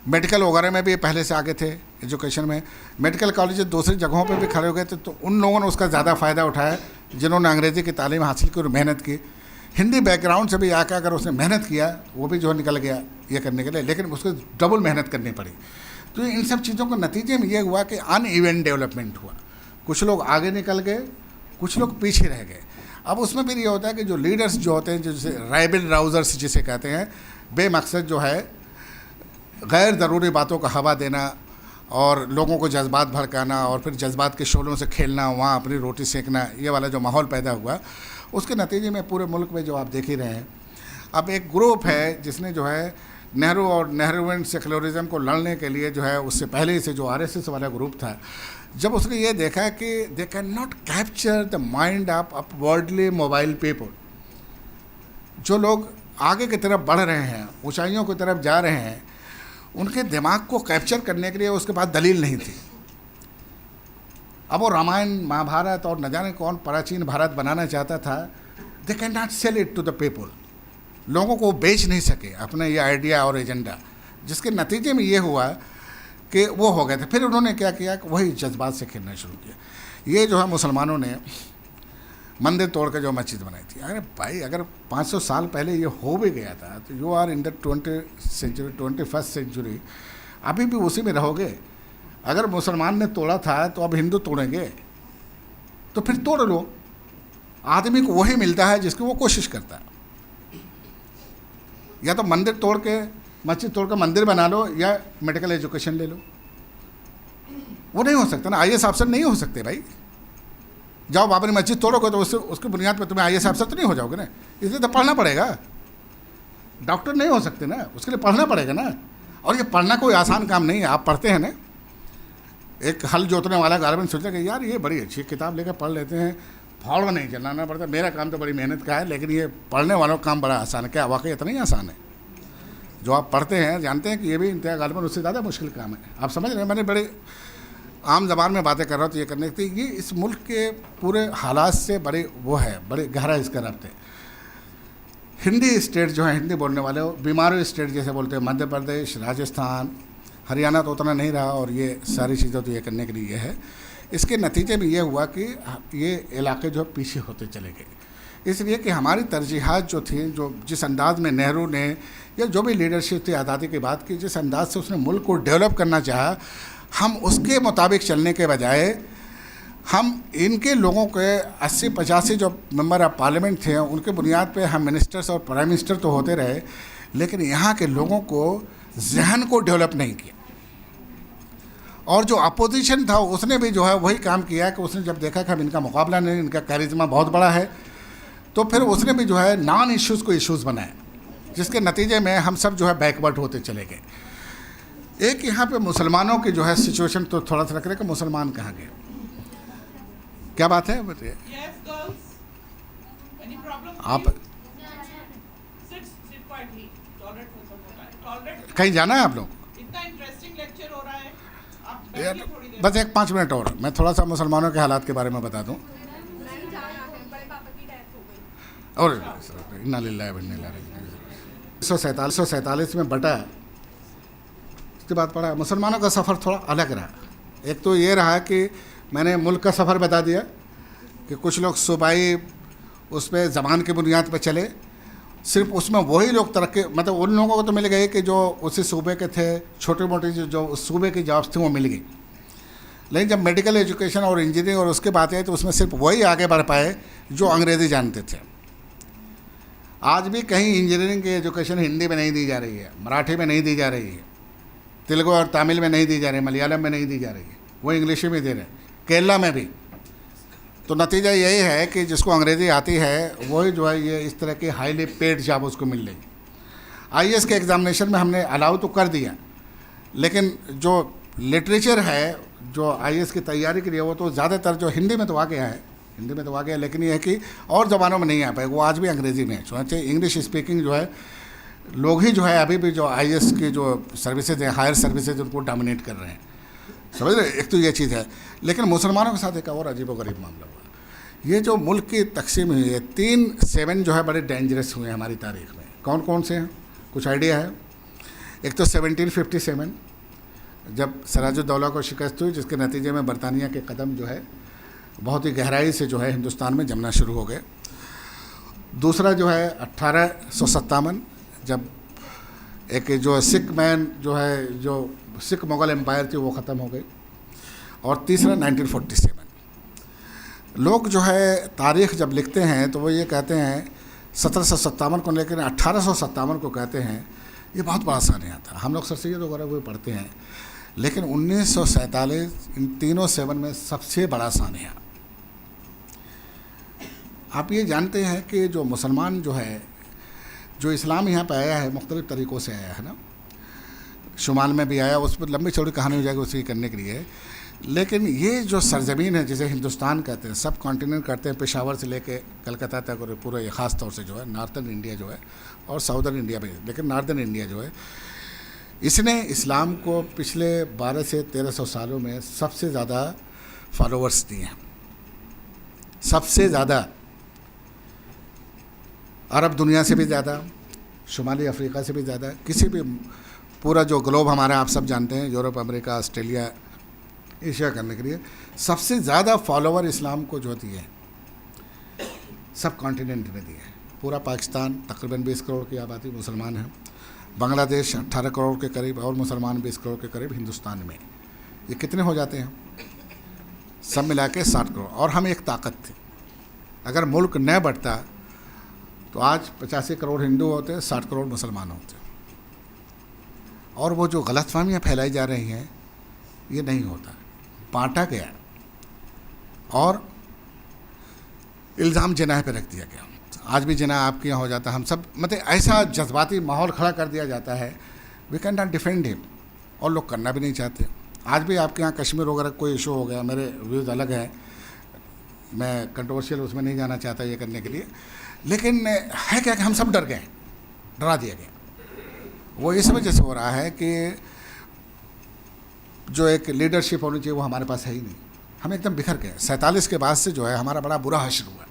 मेडिकल वगैरह में भी पहले से आगे थे एजुकेशन में, मेडिकल कॉलेज दूसरी जगहों पे भी खड़े हो गए थे, तो उन लोगों ने उसका ज़्यादा फ़ायदा उठाया जिन्होंने अंग्रेज़ी की तालीम हासिल की और मेहनत की। हिंदी बैकग्राउंड से भी आकर अगर उसने मेहनत किया, वो भी जो निकल गया ये करने के लिए, लेकिन उसको डबल मेहनत करनी पड़ी। तो इन सब चीज़ों के नतीजे में ये हुआ कि अनइवन डेवलपमेंट हुआ। कुछ लोग आगे निकल गए, कुछ लोग पीछे रह गए। अब उसमें फिर ये होता है कि जो लीडर्स जो होते हैं, जैसे राइबल राउजर्स जिसे कहते हैं, बेमकसद जो है गैर ज़रूरी बातों का हवा देना और लोगों को जज्बात भड़काना और फिर जज्बात के शोलों से खेलना, वहाँ अपनी रोटी सेकना, ये वाला जो माहौल पैदा हुआ, उसके नतीजे में पूरे मुल्क में जो आप देख ही रहे हैं। अब एक ग्रुप है जिसने जो है नेहरू और नेहरूवियन सेकुलरिज्म को लड़ने के लिए जो है, उससे पहले से जो आरएसएस वाला ग्रुप था, जब उसने ये देखा कि दे can not capture the mind of upwardly mobile people, जो लोग आगे की तरफ बढ़ रहे हैं, ऊंचाइयों की तरफ जा रहे हैं, उनके दिमाग को कैप्चर करने के लिए उसके पास दलील नहीं थी। अब वो रामायण, महाभारत और न जाने कौन प्राचीन भारत बनाना चाहता था, they can not sell it to the people, लोगों को बेच नहीं सके अपने ये आइडिया और एजेंडा, जिसके नतीजे में ये हुआ कि वो हो गए थे। फिर उन्होंने क्या किया कि वही जज्बात से खेलना शुरू किया। ये जो है मुसलमानों ने मंदिर तोड़ कर जो मस्जिद बनाई थी, अरे भाई अगर 500 साल पहले ये हो भी गया था तो you are in the 21st century, अभी भी उसी में रहोगे। अगर मुसलमान ने तोड़ा था तो अब हिंदू तोड़ेंगे, तो फिर तोड़ लो। आदमी को वही मिलता है जिसकी वो कोशिश करता है। या तो मंदिर तोड़ के, मस्जिद तोड़ के मंदिर बना लो, या मेडिकल एजुकेशन ले लो। वो नहीं हो सकता ना, आईएएस अफसर नहीं हो सकते भाई। जाओ बाबरी मस्जिद तोड़ोगे तो उसकी बुनियाद पर तुम्हें आईएएस अफसर तो नहीं हो जाओगे ना, इसलिए तो पढ़ना पड़ेगा। डॉक्टर नहीं हो सकते ना, उसके लिए पढ़ना पड़ेगा ना। और ये पढ़ना कोई आसान काम नहीं है। आप पढ़ते हैं ना, एक हल जोतने वाला गारमेंट सोचा कि यार ये बड़ी अच्छी किताब लेकर पढ़ लेते हैं, फाड़ नहीं चलाना पड़ता, मेरा काम तो बड़ी मेहनत का है, लेकिन ये पढ़ने वालों का काम बड़ा आसान है। क्या वाकई इतना ही आसान है? जो आप पढ़ते हैं जानते हैं कि ये भी इंतहा गालिबन उससे ज़्यादा मुश्किल काम है। आप समझ रहे हैं, मैंने बड़े आम जबान में बातें कर रहा हूँ तो ये करने की, ये इस मुल्क के पूरे हालात से बड़े वो है, बड़े गहरा इसका रब्त है। हिंदी स्टेट जो है, हिंदी बोलने वाले बीमारू स्टेट जैसे बोलते हैं, मध्य प्रदेश, राजस्थान, हरियाणा तो उतना नहीं रहा, और ये सारी चीज़ें तो ये करने के लिए ये है। इसके नतीजे में ये हुआ कि ये इलाके जो पीछे होते चले गए, इसलिए कि हमारी तरजीहात जो थी, जो जिस अंदाज में नेहरू ने या जो भी लीडरशिप थी आज़ादी के बाद की, जिस अंदाज से उसने मुल्क को डेवलप करना चाहा, हम उसके मुताबिक चलने के बजाय हम इनके लोगों के 80-85 जो मेंबर ऑफ पार्लियामेंट थे उनके बुनियाद पे हम मिनिस्टर्स और प्राइम मिनिस्टर तो होते रहे, लेकिन यहाँ के लोगों को जहन को डेवलप नहीं किया। और जो अपोजिशन था उसने भी जो है वही काम किया कि उसने जब देखा कि हम इनका मुकाबला नहीं, इनका कैरिज्मा बहुत बड़ा है, तो फिर उसने भी जो है नॉन इश्यूज़ को इश्यूज़ बनाए, जिसके नतीजे में हम सब जो है बैकवर्ड होते चले गए। एक यहाँ पे मुसलमानों की जो है सिचुएशन तो थोड़ा सा रख रहे कि मुसलमान कहाँ गए, क्या बात है बताइए। आप कहीं जाना है आप लोग? इतना इंटरेस्टिंग लेक्चर हो रहा है, आप यार बस एक 5 मिनट और मैं थोड़ा सा मुसलमानों के हालात के बारे में बता दूं। और इन्ना लिल्लाहि व इन्ना इलैहि राजिऊन 147 में बटा, उसके बाद पढ़ा मुसलमानों का सफ़र थोड़ा अलग रहा। एक तो ये रहा कि मैंने मुल्क का सफ़र बता दिया कि कुछ लोग सूबाई उस पर ज़बान की बुनियाद पर चले, सिर्फ उसमें वही लोग तरक्की, मतलब उन लोगों को तो मिल गए कि जो उसी सूबे के थे, छोटे मोटे जो उस सूबे की जॉब्स थी वो मिल गई, लेकिन जब मेडिकल एजुकेशन और इंजीनियरिंग और उसके बात आई तो उसमें सिर्फ वही आगे बढ़ पाए जो अंग्रेज़ी जानते थे। आज भी कहीं इंजीनियरिंग की एजुकेशन हिंदी में नहीं दी जा रही है, मराठी में नहीं दी जा रही है, तेलुगु और तमिल में नहीं दी जा रही है, मलयालम में नहीं दी जा रही है, वो इंग्लिश में दे रहे हैं, केरला में भी। तो नतीजा यही है कि जिसको अंग्रेज़ी आती है वही जो है ये इस तरह की हाईली पेड जॉब उसको मिल रही। आईएएस के एग्ज़ामिनेशन में हमने अलाउ तो कर दिया, लेकिन जो लिटरेचर है जो आईएएस की तैयारी के लिए वो तो ज़्यादातर जो हिंदी में तो आ गया है, हिंदी में तो आ गया, लेकिन ये है कि और ज़बानों में नहीं आ पाएगा, वो आज भी अंग्रेज़ी में है। इंग्लिश स्पीकिंग जो है लोग ही जो है अभी भी जो आईएएस की जो सर्विसेज हैं, हायर सर्विसेज, उनको डोमिनेट कर रहे हैं, समझ रहे। एक तो ये चीज़ है, लेकिन मुसलमानों के साथ एक और अजीबोगरीब मामला हुआ। ये जो मुल्क की तकसीम हुई है, 3-7 जो है बड़े डेंजरस हुए हैं हमारी तारीख में। कौन कौन से हैं, कुछ आइडिया है? एक तो 1757 जब सिराजुद्दौला को शिकस्त हुई, जिसके नतीजे में बरतानिया के कदम जो है बहुत ही गहराई से जो है हिंदुस्तान में जमना शुरू हो गए। दूसरा जो है 1857 जब एक जो सिख मैन जो है, जो सिख मुग़ल एम्पायर थी वो ख़त्म हो गई। और तीसरा 1947। लोग जो है तारीख़ जब लिखते हैं तो वो ये कहते हैं 1757 को, लेकिन 1857 को कहते हैं ये बहुत बड़ा सानिया था। हम लोग सर सैयद वगैरह वो पढ़ते हैं, लेकिन 1947 इन तीनों 7 में सबसे बड़ा सानिया। आप ये जानते हैं कि जो मुसलमान जो है, जो इस्लाम यहाँ पे आया है मुख्तलिफ़ तरीक़ों से आया है ना, शुमाल में भी आया, उस पर लंबी चौड़ी कहानी हो जाएगी उसी करने के लिए। लेकिन ये जो सरज़मीन है जिसे हिंदुस्तान कहते हैं, सब कॉन्टिनेंट कहते हैं, पेशावर से लेके कलकत्ता तक और पूरा ये ख़ास तौर से जो है नॉर्थर्न इंडिया जो है और साउदर्न इंडिया भी, लेकिन नॉर्थर्न इंडिया जो है, इसने इस्लाम को पिछले 12 से 1300 सालों में सबसे ज़्यादा फॉलोअर्स दिए हैं, सबसे ज़्यादा। अरब दुनिया से भी ज़्यादा, शुमाली अफ्रीका से भी ज़्यादा, किसी भी पूरा जो ग्लोब हमारा आप सब जानते हैं, यूरोप, अमेरिका, ऑस्ट्रेलिया, एशिया करने के लिए सबसे ज़्यादा फॉलोवर इस्लाम को जो दिए हैं सब कॉन्टिनेंट में दिए हैं। पूरा पाकिस्तान तकरीबन 20 करोड़ की आबादी मुसलमान है, बांग्लादेश 18 करोड़ के करीब और मुसलमान 20 करोड़ के करीब हिंदुस्तान में। ये कितने हो जाते हैं सब मिला के? 60 करोड़। और हम एक ताकत थी, अगर मुल्क न बढ़ता तो आज 85 करोड़ हिंदू होते, 60 करोड़ मुसलमान होते। और वो जो गलतफहमियाँ फैलाई जा रही हैं ये नहीं होता, बांटा गया और इल्ज़ाम जिनाह पे रख दिया गया। आज भी जिनाह आपके यहाँ हो जाता है, हम सब मतलब ऐसा जज्बाती माहौल खड़ा कर दिया जाता है we can not defend him, और लोग करना भी नहीं चाहते। आज भी आपके यहाँ कश्मीर वगैरह कोई इशू हो गया, मेरे व्यूज़ अलग हैं, मैं कंट्रोवर्शियल उसमें नहीं जाना चाहता ये करने के लिए, लेकिन है क्या कि हम सब डर गए, डरा दिया गया। वो इस वजह से हो रहा है कि जो एक लीडरशिप होनी चाहिए वो हमारे पास है ही नहीं, हम एकदम बिखर गए। 47 के बाद से जो है हमारा बड़ा बुरा हश्र हुआ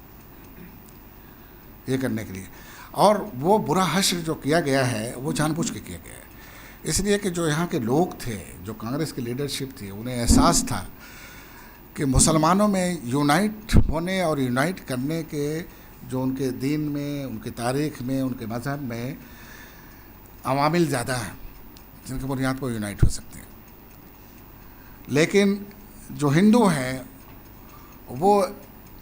ये करने के लिए, और वो बुरा हश्र जो किया गया है वो जानबूझ के किया गया है, इसलिए कि जो यहाँ के लोग थे, जो कांग्रेस की लीडरशिप थी, उन्हें एहसास था कि मुसलमानों में यूनाइट होने और यूनाइट करने के जो उनके दीन में, उनके तारीख़ में, उनके मज़हब में अवामिल ज़्यादा हैं जिनकी बुनियाद पर यूनाइट हो सकते हैं। लेकिन जो हिंदू हैं वो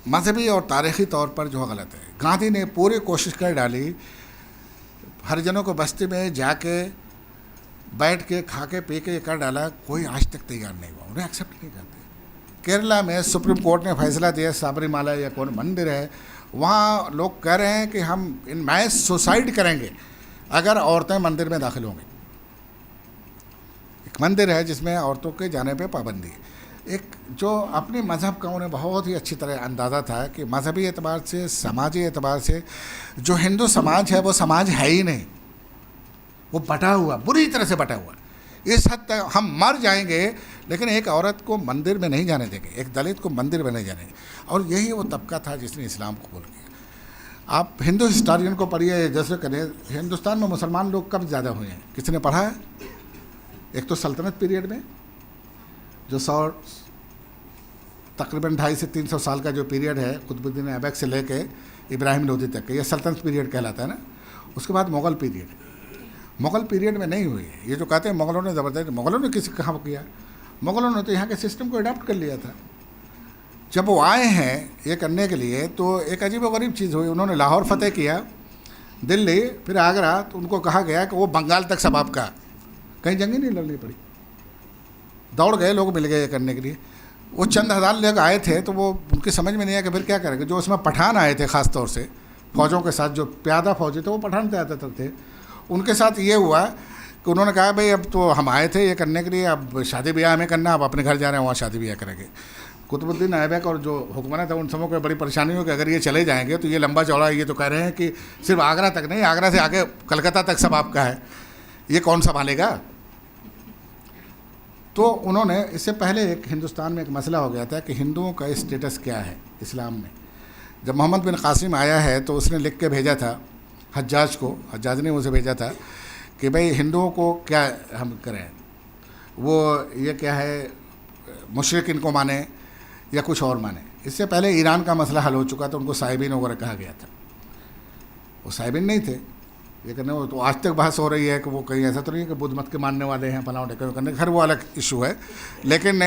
मजहबी और तारीख़ी तौर पर जो गलत है। गांधी ने पूरी कोशिश कर डाली हरिजनों को बस्ती में जाके बैठ के खा के पी के कर डाला, कोई आज तक तैयार नहीं हुआ, उन्हें एक्सेप्ट नहीं करते। केरला में सुप्रीम कोर्ट ने फैसला दिया, सबरीमाला या कौन मंदिर है, वहाँ लोग कह रहे हैं कि हम इन मैस सुसाइड करेंगे अगर औरतें मंदिर में दाखिल होंगी। एक मंदिर है जिसमें औरतों के जाने पे पाबंदी है। एक जो अपने मज़हब का उन्हें बहुत ही अच्छी तरह अंदाज़ा था कि मजहबी एतबार से, समाजी एतबार से जो हिंदू समाज है वो समाज है ही नहीं, वो बटा हुआ, बुरी तरह से बटा हुआ। इस हद तक हम मर जाएंगे लेकिन एक औरत को मंदिर में नहीं जाने देंगे, एक दलित को मंदिर में नहीं जाने देंगे। और यही वो तबका था जिसने इस्लाम को कबूल किया। आप हिंदू हिस्टोरियन को पढ़िए, जैसे करें हिंदुस्तान में मुसलमान लोग कब ज़्यादा हुए हैं, किसने पढ़ा है? एक तो सल्तनत पीरियड में जो तकरीबन 250 से 300 साल का जो पीरियड है, कुतुबुद्दीन ऐबक से लेके इब्राहिम लोधी तक का, ये सल्तनत पीरियड कहलाता है ना। उसके बाद मुग़ल पीरियड, मुग़ल पीरियड में नहीं हुई है। ये जो कहते हैं मुग़लों ने ज़बरदस्त, मुग़लों ने किसी कहाँ किया? मुग़लों ने तो यहाँ के सिस्टम को अडॉप्ट कर लिया था। जब वो आए हैं ये करने के लिए तो एक अजीब व गरीब चीज़ हुई, उन्होंने लाहौर फतेह किया, दिल्ली, फिर आगरा, तो उनको कहा गया कि वो बंगाल तक सब आपका, कहीं जंग ही नहीं लड़नी पड़ी, दौड़ गए लोग, मिल गए ये करने के लिए। वो चंद हज़ार लोग आए थे तो वो उनकी समझ में नहीं आया कि फिर क्या करेंगे। जो उसमें पठान आए थे ख़ास तौर से फ़ौजों के साथ, जो प्यादा फौजी थे वो पठान ज़्यादातर थे, उनके साथ ये हुआ कि उन्होंने कहा भाई अब तो हम आए थे ये करने के लिए, अब शादी ब्याह हमें करना, अब अपने घर जा रहे हैं, वहाँ शादी ब्याह करेंगे। कुतुबुद्दीन ऐबक और जो हुक्मरान था उन सबों को बड़ी परेशानी हो कि अगर ये चले जाएंगे तो ये लंबा चौड़ा, ये तो कह रहे हैं कि सिर्फ आगरा तक नहीं, आगरा से आगे कलकत्ता तक सब आपका है, ये कौन संभालेगा? तो उन्होंने, इससे पहले एक हिंदुस्तान में एक मसला हो गया था कि हिंदुओं का स्टेटस क्या है इस्लाम में। जब मोहम्मद बिन कासिम आया है तो उसने लिख के भेजा था हज्जाज को, हज्जाज ने उसे भेजा था कि भाई हिंदुओं को क्या हम करें, वो ये क्या है, मुशरिक इनको माने या कुछ और माने। इससे पहले ईरान का मसला हल हो चुका था, उनको साहिबीन वगैरह कहा गया था, वो साहिबीन नहीं थे ये करने। वो तो आज तक बहस हो रही है कि वो कहीं ऐसा तो नहीं है कि बुद्ध मत के मानने वाले हैं, फलां करने, खैर वो अलग इशू है। लेकिन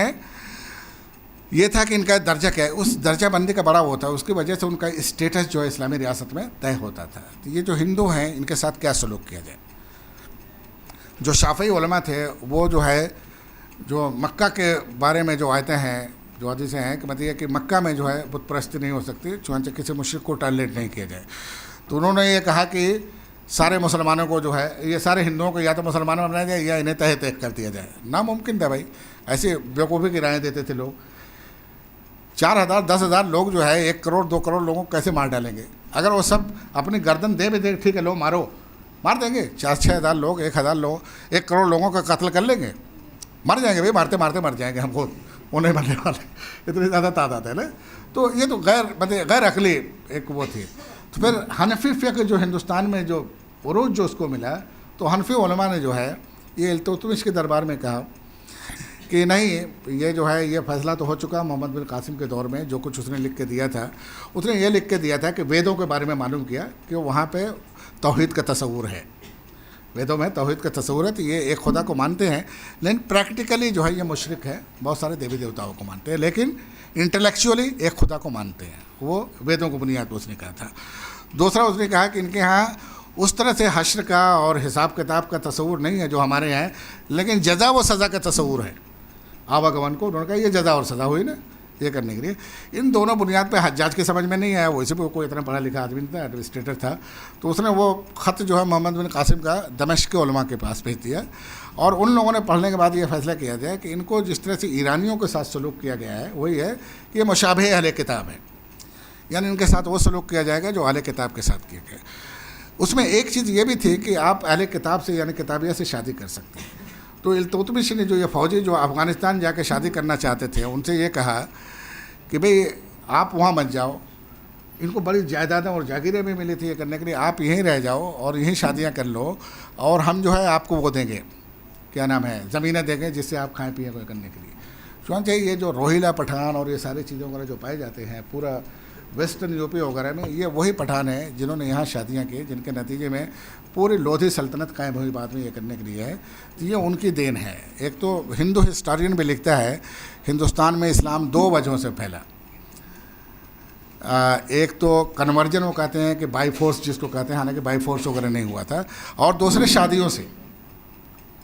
ये था कि इनका दर्जा क्या है, उस दर्जा बंदी का बड़ा वो था, उसकी वजह से उनका स्टेटस जो है इस्लामी रियासत में तय होता था। तो ये जो हिंदू हैं इनके साथ क्या सलूक किया जाए। जो शाफ़ी उलमा थे वो जो है, जो मक्का के बारे में जो आयतें हैं, जो हदीसें हैं कि मतलब ये कि मक्का में जो है बुत परस्ती नहीं हो सकती, चुनांचे किसी मुश्रिक को टारगेट नहीं किया जाए। तो उन्होंने ये कहा कि सारे मुसलमानों को जो है, ये सारे हिंदुओं को या तो मुसलमान बनाया जाए या इन्हें तह तहक कर दिया जाए। नामुमकिन था भाई, ऐसे बेवकूफ़ी की राय देते थे लोग। 4000 10,000 लोग जो है 1 करोड़ 2 करोड़ लोगों को कैसे मार डालेंगे? अगर वो सब अपनी गर्दन दे भी दे, ठीक है लो मारो, मार देंगे। 4-6 हज़ार लोग, 1,000 लोग 1 करोड़ लोगों का कत्ल कर लेंगे, मर जाएंगे भाई, मारते मारते मर जाएंगे, हमको वो नहीं मरने वाले, इतनी ज़्यादा तादाद है ना। तो ये तो गैर अकली एक वो थी। तो फिर हनफी फ़िक़्ह जो हिंदुस्तान में जो उरूज जो उसको मिला, तो हनफी उलमा ने जो है ये इल्तुतमिश के दरबार में कहा कि नहीं, ये जो है ये फ़ैसला तो हो चुका मोहम्मद बिन कासिम के दौर में, जो कुछ उसने लिख के दिया था, उसने ये लिख के दिया था कि वेदों के बारे में मालूम किया कि वहाँ पे तौहीद का तस्वुर है, वेदों में तौहीद का तस्वुर है, तो ये एक खुदा को मानते हैं, लेकिन प्रैक्टिकली जो है ये मुशरिक है, बहुत सारे देवी देवताओं को मानते हैं, लेकिन इंटेलेक्चुअली एक खुदा को मानते हैं। वो वेदों को बुनियाद पर उसने कहा था। दूसरा उसने कहा कि इनके यहाँ उस तरह से हश्र का और हिसाब किताब का तस्वुर नहीं है जो हमारे यहाँ है, लेकिन जज़ा व सज़ा का तस्वुर है। आवागमन को उन्होंने कहा ये जज़ा और सज़ा हुई ना, ये करने के लिए। इन दोनों बुनियाद पे हज्जाज की समझ में नहीं आया, वैसे भी कोई इतना पढ़ा लिखा आदमी नहीं था, एडमिनिस्ट्रेटर था, तो उसने वो ख़त जो है मोहम्मद बिन कासिम का दमिश्क के उलमा के पास भेज दिया, और उन लोगों ने पढ़ने के बाद ये फैसला किया गया कि इनको जिस तरह से ईरानियों के साथ सलूक किया गया है वही है कि ये मुशाबहे अहले किताब है, यानी इनके साथ वो सलूक किया जाएगा जो अहले किताब के साथ किया गया। उसमें एक चीज़ ये भी थी कि आप अहले किताब से यानी किताबिया से शादी कर सकते हैं। तो इल्तुतमिश ने जो ये फ़ौजी जो अफ़गानिस्तान जाके शादी करना चाहते थे उनसे ये कहा कि भाई आप वहाँ मत जाओ, इनको बड़ी जायदादें और जागीरें भी मिली थी ये करने के लिए, आप यहीं रह जाओ और यहीं शादियाँ कर लो, और हम जो है आपको वो देंगे, क्या नाम है, ज़मीनें देंगे जिससे आप खाएँ पिए कोई करने के लिए। चूँकि ये जो रोहिला पठान और ये सारी चीज़ों वगैरह जो पाए जाते हैं पूरा वेस्टर्न यूपी वगैरह में, ये वही पठान है जिन्होंने यहाँ शादियाँ की, जिनके नतीजे में पूरी लोधी सल्तनत कायम हुई बाद में ये करने के लिए है। तो ये उनकी देन है। एक तो हिंदू हिस्टोरियन भी लिखता है हिंदुस्तान में इस्लाम 2 वजहों से फैला। एक तो कन्वर्जन वो कहते हैं कि बाई फोर्स जिसको कहते हैं, हालांकि बाई फोर्स वगैरह नहीं हुआ था, और दूसरे शादियों से,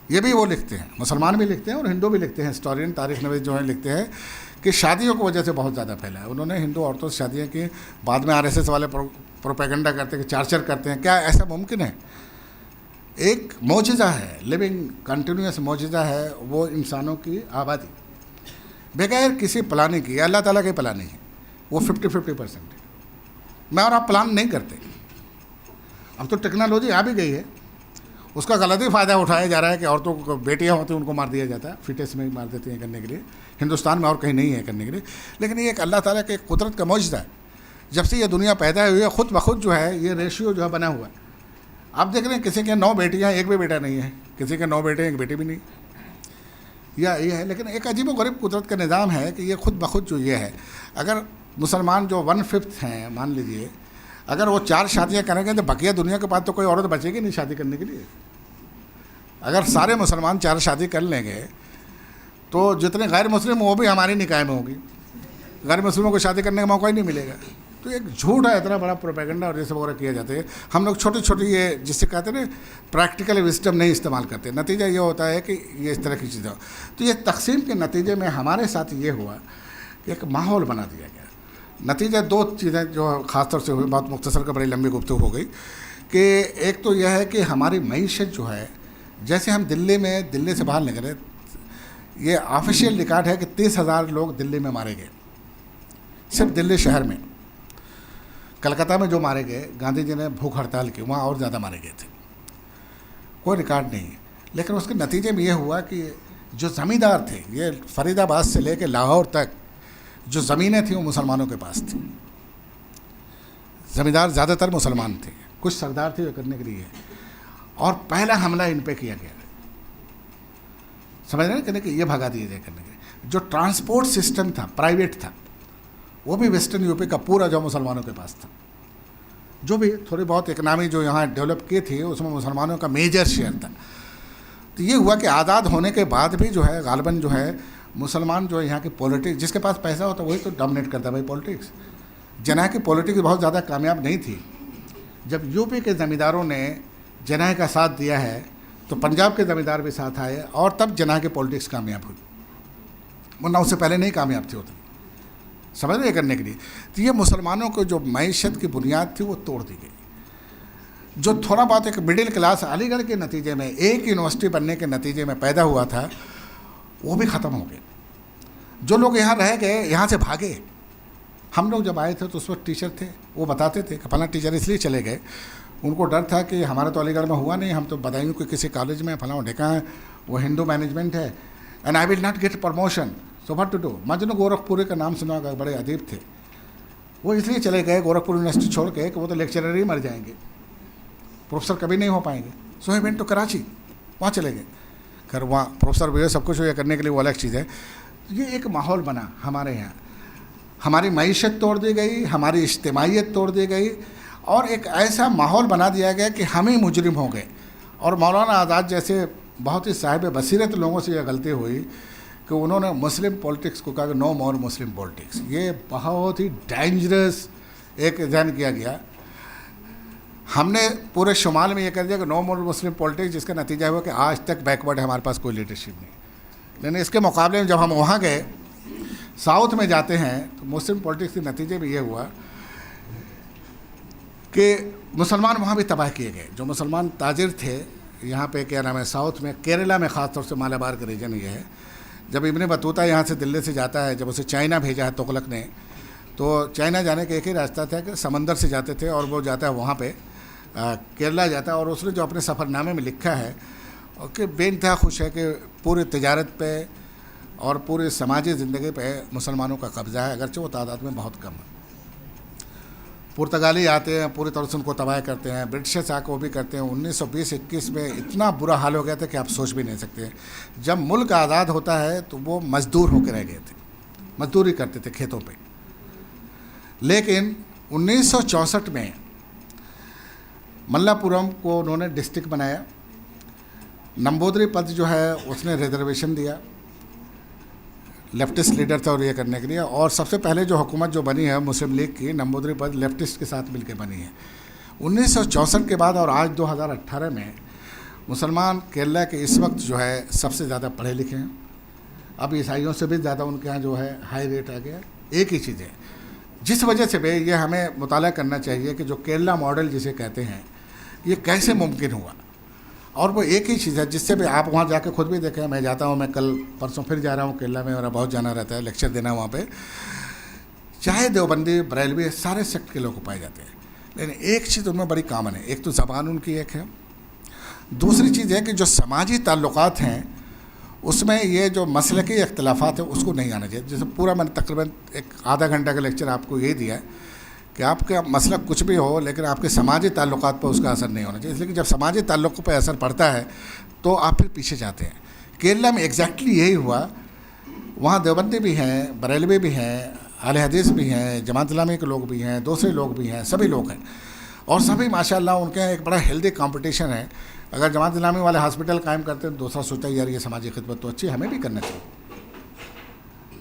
ये भी वो लिखते हैं, मुसलमान भी लिखते हैं और हिंदू भी लिखते हैं, हिस्टोरियन तारीख नवीस जो है लिखते हैं कि शादियों की वजह से बहुत ज़्यादा फैला है। उन्होंने हिंदू औरतों से शादियाँ की, बाद में आरएसएस वाले प्रोपेगेंडा करते हैं कि चार्चर करते हैं, क्या ऐसा मुमकिन है? एक मौजज़ा है, लिविंग कंटिन्यूस मौजज़ा है वो इंसानों की आबादी, बगैर किसी प्लानिंग की, अल्लाह ताला की प्लानिंग है, वो 50-50% है। मैं और आप प्लान नहीं करते। अब तो टेक्नोलॉजी आ भी गई है, उसका गलत ही फ़ायदा उठाया जा रहा है कि औरतों को बेटियां होती हैं उनको मार दिया जाता है, फिटेस में मार देते हैं करने के लिए, हिंदुस्तान में और कहीं नहीं है करने के लिए। लेकिन ये एक अल्लाह ताला के कुदरत का मौजज़ा है। जब से ये दुनिया पैदा हुई है खुद ब खुद जो है ये रेशियो जो है बना हुआ है। आप देख रहे हैं किसी के 9 बेटियाँ 1 भी बेटा नहीं है, किसी के 9 बेटे 1 बेटी भी नहीं, या ये है। लेकिन एक अजीब व गरीब कुदरत का निज़ाम है कि ये खुद ब खुद जो ये है, अगर मुसलमान जो 1/5 हैं मान लीजिए, अगर वो 4 शादियाँ करेंगे तो बकिया दुनिया के पास तो कोई औरत बचेगी नहीं शादी करने के लिए। अगर सारे मुसलमान 4 शादी कर लेंगे तो जितने गैर मुस्लिम वो भी हमारी निकाय में होगी, गैर मुस्लिमों को शादी करने का मौका ही नहीं मिलेगा। तो एक झूठ है, इतना बड़ा प्रोपेगेंडा और ये सब वगैरह किया जाते हैं। हम लोग छोटी छोटी ये जिससे कहते हैं ना प्रैक्टिकल विजडम नहीं इस्तेमाल करते, नतीजा ये होता है कि ये इस तरह की चीज़ें। तो ये तकसीम के नतीजे में हमारे साथ ये हुआ कि एक माहौल बना दिया गया। नतीजा 2 चीज़ें जो ख़ासतौर से हुई, बहुत मुख्तसर का बड़ी लंबी गुफ्तगू हो गई, कि एक तो यह है कि हमारी मईशत जो है, जैसे हम दिल्ली से बाहर निकले, ये ऑफिशियल रिकॉर्ड है कि 30,000 लोग दिल्ली में मारे गए, सिर्फ दिल्ली शहर में। कलकत्ता में जो मारे गए, गांधी जी ने भूख हड़ताल की, वहाँ और ज़्यादा मारे गए थे, कोई रिकॉर्ड नहीं है। लेकिन उसके नतीजे में ये हुआ कि जो ज़मींदार थे, ये फरीदाबाद से लेकर लाहौर तक जो ज़मीनें थी वो मुसलमानों के पास थी। ज़मींदार ज़्यादातर मुसलमान थे, कुछ सरदार थे जो करने के लिए, और पहला हमला इन पे किया गया, समझ रहे हैं, कहने कि ये भगा दिए जाए करने के। जो ट्रांसपोर्ट सिस्टम था प्राइवेट था, वो भी वेस्टर्न यूपी का पूरा जो मुसलमानों के पास था। जो भी थोड़ी बहुत इकनॉमी जो यहाँ डेवलप की थी उसमें मुसलमानों का मेजर शेयर था। तो ये हुआ कि आज़ाद होने के बाद भी जो है गालिबन जो है मुसलमान जो है यहाँ की पॉलिटिक्स, जिसके पास पैसा होता वही तो डोमिनेट करता भाई पॉलिटिक्स। जनाह की पॉलिटिक्स बहुत ज़्यादा कामयाब नहीं थी। जब यूपी के ज़मींदारों ने जनाह का साथ दिया है तो पंजाब के ज़मींदार भी साथ आए, और तब जनाह की पॉलिटिक्स कामयाब हुई, वरना उससे पहले नहीं कामयाब थी उतनी, समझ रहे करने के लिए। तो ये मुसलमानों को जो मईशत की बुनियाद थी वो तोड़ दी गई। जो थोड़ा बहुत एक मिडिल क्लास अलीगढ़ के नतीजे में, एक यूनिवर्सिटी बनने के नतीजे में पैदा हुआ था, वो भी ख़त्म हो गए। जो लोग यहाँ रह गए, यहाँ से भागे। हम लोग जब आए थे तो उस वक्त टीचर थे, वो बताते थे कि फलां टीचर इसलिए चले गए, उनको डर था कि हमारा तो अलीगढ़ में हुआ नहीं, हम तो बदायूं के किसी कॉलेज में फलां ढेका है, वो हिंदू मैनेजमेंट है, and I will not get promotion, so what to do. Majnu Gorakhpuri का नाम सुना होगा, बड़े अदीब थे, वो इसलिए चले गए गोरखपुर यूनिवर्सिटी छोड़ के कि वो तो लेक्चरर ही मर जाएंगे, प्रोफेसर कभी नहीं हो पाएंगे। सो ही वेंट टू कराची, वहाँ चले गए। खैर वहाँ प्रोफेसर भी सब कुछ ये करने के लिए वो अलग चीज़ है। ये एक माहौल बना हमारे यहाँ, हमारी मईशत तोड़ दी गई, हमारी इज्तिमाइयत तोड़ दी गई, और एक ऐसा माहौल बना दिया गया कि हम ही मुजरिम हो गए। और मौलाना आज़ाद जैसे बहुत ही साहिब बसीरत लोगों से यह गलती हुई कि उन्होंने मुस्लिम पॉलिटिक्स को कहा कि नो मोर मुस्लिम पॉलिटिक्स। ये बहुत ही डेंजरस एक जहन किया गया। हमने पूरे शुमाल में ये कर दिया कि नो मोर मुस्लिम पॉलिटिक्स, जिसका नतीजा हुआ कि आज तक बैकवर्ड है, हमारे पास कोई लीडरशिप नहीं। लेकिन इसके मुकाबले में जब हम वहाँ गए, साउथ में जाते हैं तो मुस्लिम पॉलिटिक्स के नतीजे में ये हुआ कि मुसलमान वहाँ भी तबाह किए गए। जो मुसलमान ताजिर थे यहाँ पे, क्या नाम है, साउथ में, केरला में, ख़ास तौर से मालाबार का रीजन ये है। जब इब्न बतूता यहाँ से दिल्ली से जाता है, जब उसे चाइना भेजा है तुगलक ने, तो चाइना जाने का एक ही रास्ता था कि समंदर से जाते थे, और वो जाता है वहाँ पे केरला जाता है। और उसने जो अपने सफ़रनामे में लिखा है कि बेइंतहा खुश है कि पूरी तिजारत पे और पूरी समाजी ज़िंदगी पे मुसलमानों का कब्ज़ा है, अगरचे वो तादाद में बहुत कम है। पुर्तगाली आते हैं, पूरी तरह से उनको तबाह करते हैं, ब्रिटिशर्स आकर वो भी करते हैं। 1920-21 में इतना बुरा हाल हो गया था कि आप सोच भी नहीं सकते। जब मुल्क आज़ाद होता है तो वो मज़दूर होकर रह गए थे, मजदूरी करते थे खेतों पे। लेकिन 1964 में मल्लापुरम को उन्होंने डिस्ट्रिक्ट बनाया। नंबूदरी पद जो है उसने रिजर्वेशन दिया, लेफ्टिस्ट लीडर था और ये करने के लिए। और सबसे पहले जो हुकूमत जो बनी है मुस्लिम लीग की, नंबूदरी पद लेफ्टिस्ट के साथ मिलकर बनी है 1964 के बाद। और आज 2018 में मुसलमान केरला के इस वक्त जो है सबसे ज़्यादा पढ़े लिखे हैं। अब ईसाइयों से भी ज़्यादा उनके यहाँ जो है हाई रेट आ गया। एक ही चीज़ है जिस वजह से भी ये हमें मुताला करना चाहिए कि जो केरला मॉडल जिसे कहते हैं ये कैसे मुमकिन हुआ। और वो एक ही चीज़ है जिससे भी आप वहाँ जाके खुद भी देखें। मैं जाता हूँ, मैं कल परसों फिर जा रहा हूँ केरला में, मेरा बहुत जाना रहता है, लेक्चर देना वहाँ पे। चाहे देवबंदी, बरेलवी, सारे सेक्ट के लोग पाए जाते हैं, लेकिन एक चीज़ उनमें बड़ी कॉमन है। एक तो ज़बान उनकी एक है, दूसरी चीज़ है कि जो समाजी ताल्लुकात हैं उसमें ये जो मसलकी इख्तलाफात है उसको नहीं आना चाहिए। जैसे पूरा मैंने तकरीबन एक आधा घंटा का लेक्चर आपको ये दिया है कि आपका मसला कुछ भी हो, लेकिन आपके समाजी ताल्लुकात पर उसका असर नहीं होना चाहिए। इसलिए कि जब समाजी ताल्लुक़ों पर असर पड़ता है तो आप फिर पीछे जाते हैं। केरला में एग्जैक्टली यही हुआ। वहाँ देवबंदी भी हैं, बरेलवी भी हैं, अहले हदीस भी हैं, जमात इस्लामी के लोग भी हैं, दूसरे लोग भी हैं, सभी लोग हैं। और सभी माशाल्लाह उनके यहाँ एक बड़ा हेल्दी कंपटीशन है। अगर जमात इस्लामी वाले हॉस्पिटल कायम करते हैं, दूसरा सोचता है यार ये समाजी खिदमत तो अच्छी, हमें भी करना चाहिए।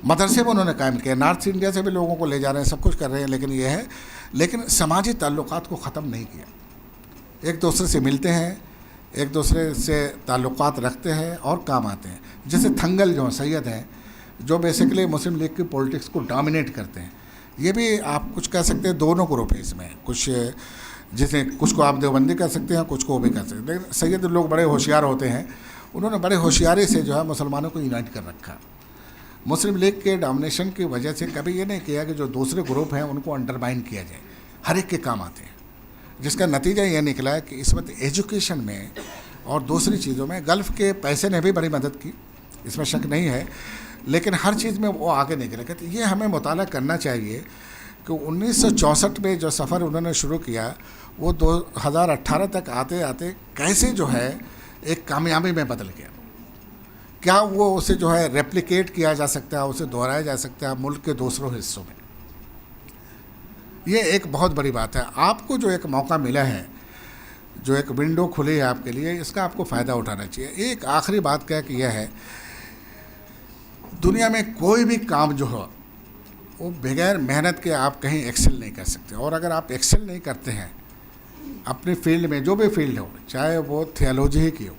मदरसे में उन्होंने कायम किया, नॉर्थ इंडिया से भी लोगों को ले जा रहे हैं, सब कुछ कर रहे हैं, लेकिन ये है, लेकिन समाजी ताल्लुकात को ख़त्म नहीं किया। एक दूसरे से मिलते हैं, एक दूसरे से ताल्लुकात रखते हैं और काम आते हैं। जैसे थंगल जो सैयद हैं, जो बेसिकली मुस्लिम लीग की पॉलिटिक्स को डोमिनेट करते हैं। ये भी आप कुछ कह सकते हैं, दोनों ग्रुप है इसमें। कुछ जैसे कुछ को आप देवबंदी कर सकते हैं, कुछ को भी कर सकते हैं, लेकिन सैयद लोग बड़े होशियार होते हैं। उन्होंने बड़े होशियारी से जो है मुसलमानों को यूनाइट कर रखा। मुस्लिम लीग के डोमिनेशन की वजह से कभी ये नहीं किया कि जो दूसरे ग्रुप हैं उनको अंडरमाइन किया जाए, हर एक के काम आते हैं। जिसका नतीजा ये निकला है कि इस वक्त एजुकेशन में और दूसरी चीज़ों में गल्फ़ के पैसे ने भी बड़ी मदद की, इसमें शक नहीं है, लेकिन हर चीज़ में वो आगे निकले। कहते ये हमें मुताला करना चाहिए कि 1964 में जो सफ़र उन्होंने शुरू किया वो 2018 तक आते आते कैसे जो है एक कामयाबी में बदल गया। क्या वो उसे जो है रेप्लिकेट किया जा सकता है, उसे दोहराया जा सकता है मुल्क के दूसरों हिस्सों में। ये एक बहुत बड़ी बात है। आपको जो एक मौका मिला है, जो एक विंडो खुली है आपके लिए, इसका आपको फ़ायदा उठाना चाहिए। एक आखिरी बात क्या कि यह है, दुनिया में कोई भी काम जो हो वो बगैर मेहनत के आप कहीं एक्सेल नहीं कर सकते। और अगर आप एक्सेल नहीं करते हैं अपनी फील्ड में, जो भी फील्ड हो, चाहे वो थियोलॉजी ही की हो,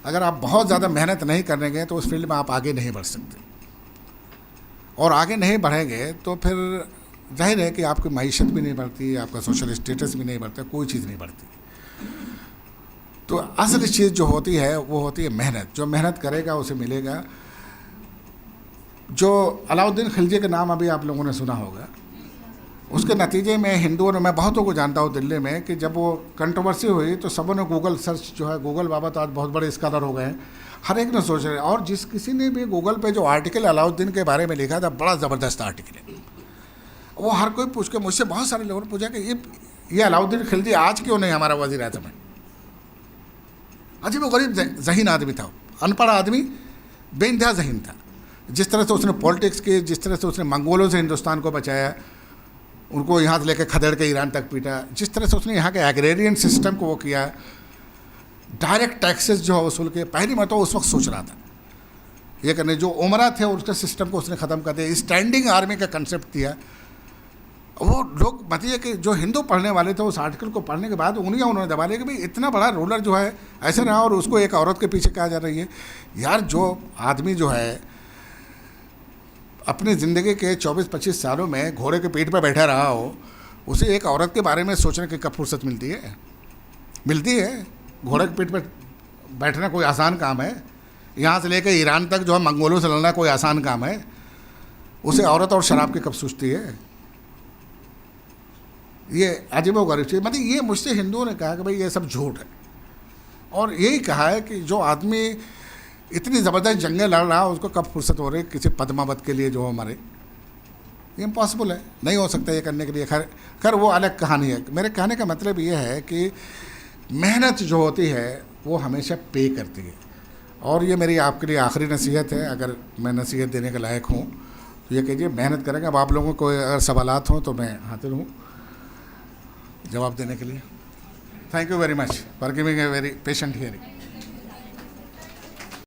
अगर आप बहुत ज़्यादा मेहनत नहीं करेंगे तो उस फील्ड में आप आगे नहीं बढ़ सकते। और आगे नहीं बढ़ेंगे तो फिर जाहिर है कि आपकी मईशत भी नहीं बढ़ती, आपका सोशल स्टेटस भी नहीं बढ़ता, कोई चीज़ नहीं बढ़ती। तो असल चीज़ जो होती है वो होती है मेहनत। जो मेहनत करेगा उसे मिलेगा। जो अलाउद्दीन खिलजी के नाम अभी आप लोगों ने सुना होगा, उसके नतीजे में हिंदुओं ने, मैं बहुतों को जानता हूँ दिल्ली में, कि जब वो कंट्रोवर्सी हुई तो सबों ने गूगल सर्च जो है, गूगल बाबा तो आज बहुत बड़े स्कॉलर हो गए हैं, हर एक ने सोच रहे। और जिस किसी ने भी गूगल पे जो आर्टिकल अलाउद्दीन के बारे में लिखा था, बड़ा ज़बरदस्त आर्टिकल है वो। हर कोई पूछ के, मुझसे बहुत सारे लोगों ने पूछा कि ये अलाउद्दीन खिलजी आज क्यों नहीं हमारा वज़ीर आज़म है। अजीब व गरीब ज़हीन आदमी था, अनपढ़ आदमी, बेइंतहा ज़हीन था। जिस तरह से उसने पॉलिटिक्स की, जिस तरह से उसने मंगोलों से हिंदुस्तान को बचाया, उनको यहाँ से लेकर खदेड़ के ईरान तक पीटा, जिस तरह से उसने यहाँ के एग्रेरियन सिस्टम को वो किया, डायरेक्ट टैक्सेस जो वसूल के, पहली मरतबा उस वक्त सोच रहा था ये करने। जो उमरा थे उसके सिस्टम को उसने ख़त्म कर दिया, स्टैंडिंग आर्मी का कंसेप्ट दिया। वो लोग बताइए कि जो हिंदू पढ़ने वाले थे उस आर्टिकल को पढ़ने के बाद उंगलियां उन्होंने दबा ली कि भाई इतना बड़ा रूलर जो है ऐसे रहा और उसको एक औरत के पीछे कहा जा रही है। यार जो आदमी जो है अपनी ज़िंदगी के 24-25 सालों में घोड़े के पीठ पर बैठा रहा हो, उसे एक औरत के बारे में सोचने की कब फुर्सत मिलती है? मिलती है। घोड़े के पीठ पर बैठना कोई आसान काम है? यहाँ से लेकर ईरान तक जो है मंगोलों से लड़ना कोई आसान काम है? उसे औरत और शराब की कब सूझती है? ये अजीबोगरीब चीज़, मतलब ये मुझसे हिंदुओं ने कहा कि भाई ये सब झूठ है, और यही कहा है कि जो आदमी इतनी ज़बरदस्त जंगें लड़ रहा है उसको कब फुर्सत हो रही किसी पद्मावत के लिए जो हमारे, ये इम्पॉसिबल है, नहीं हो सकता ये करने के लिए। खैर खैर वो अलग कहानी है। मेरे कहने का मतलब ये है कि मेहनत जो होती है वो हमेशा पे करती है, और ये मेरी आपके लिए आखिरी नसीहत है। अगर मैं नसीहत देने के लायक हूँ तो ये कीजिए, मेहनत करेंगे। अब आप लोगों को अगर सवालात हों तो मैं हाजिर हूँ जवाब देने के लिए। Thank you very much for giving a very patient hearing.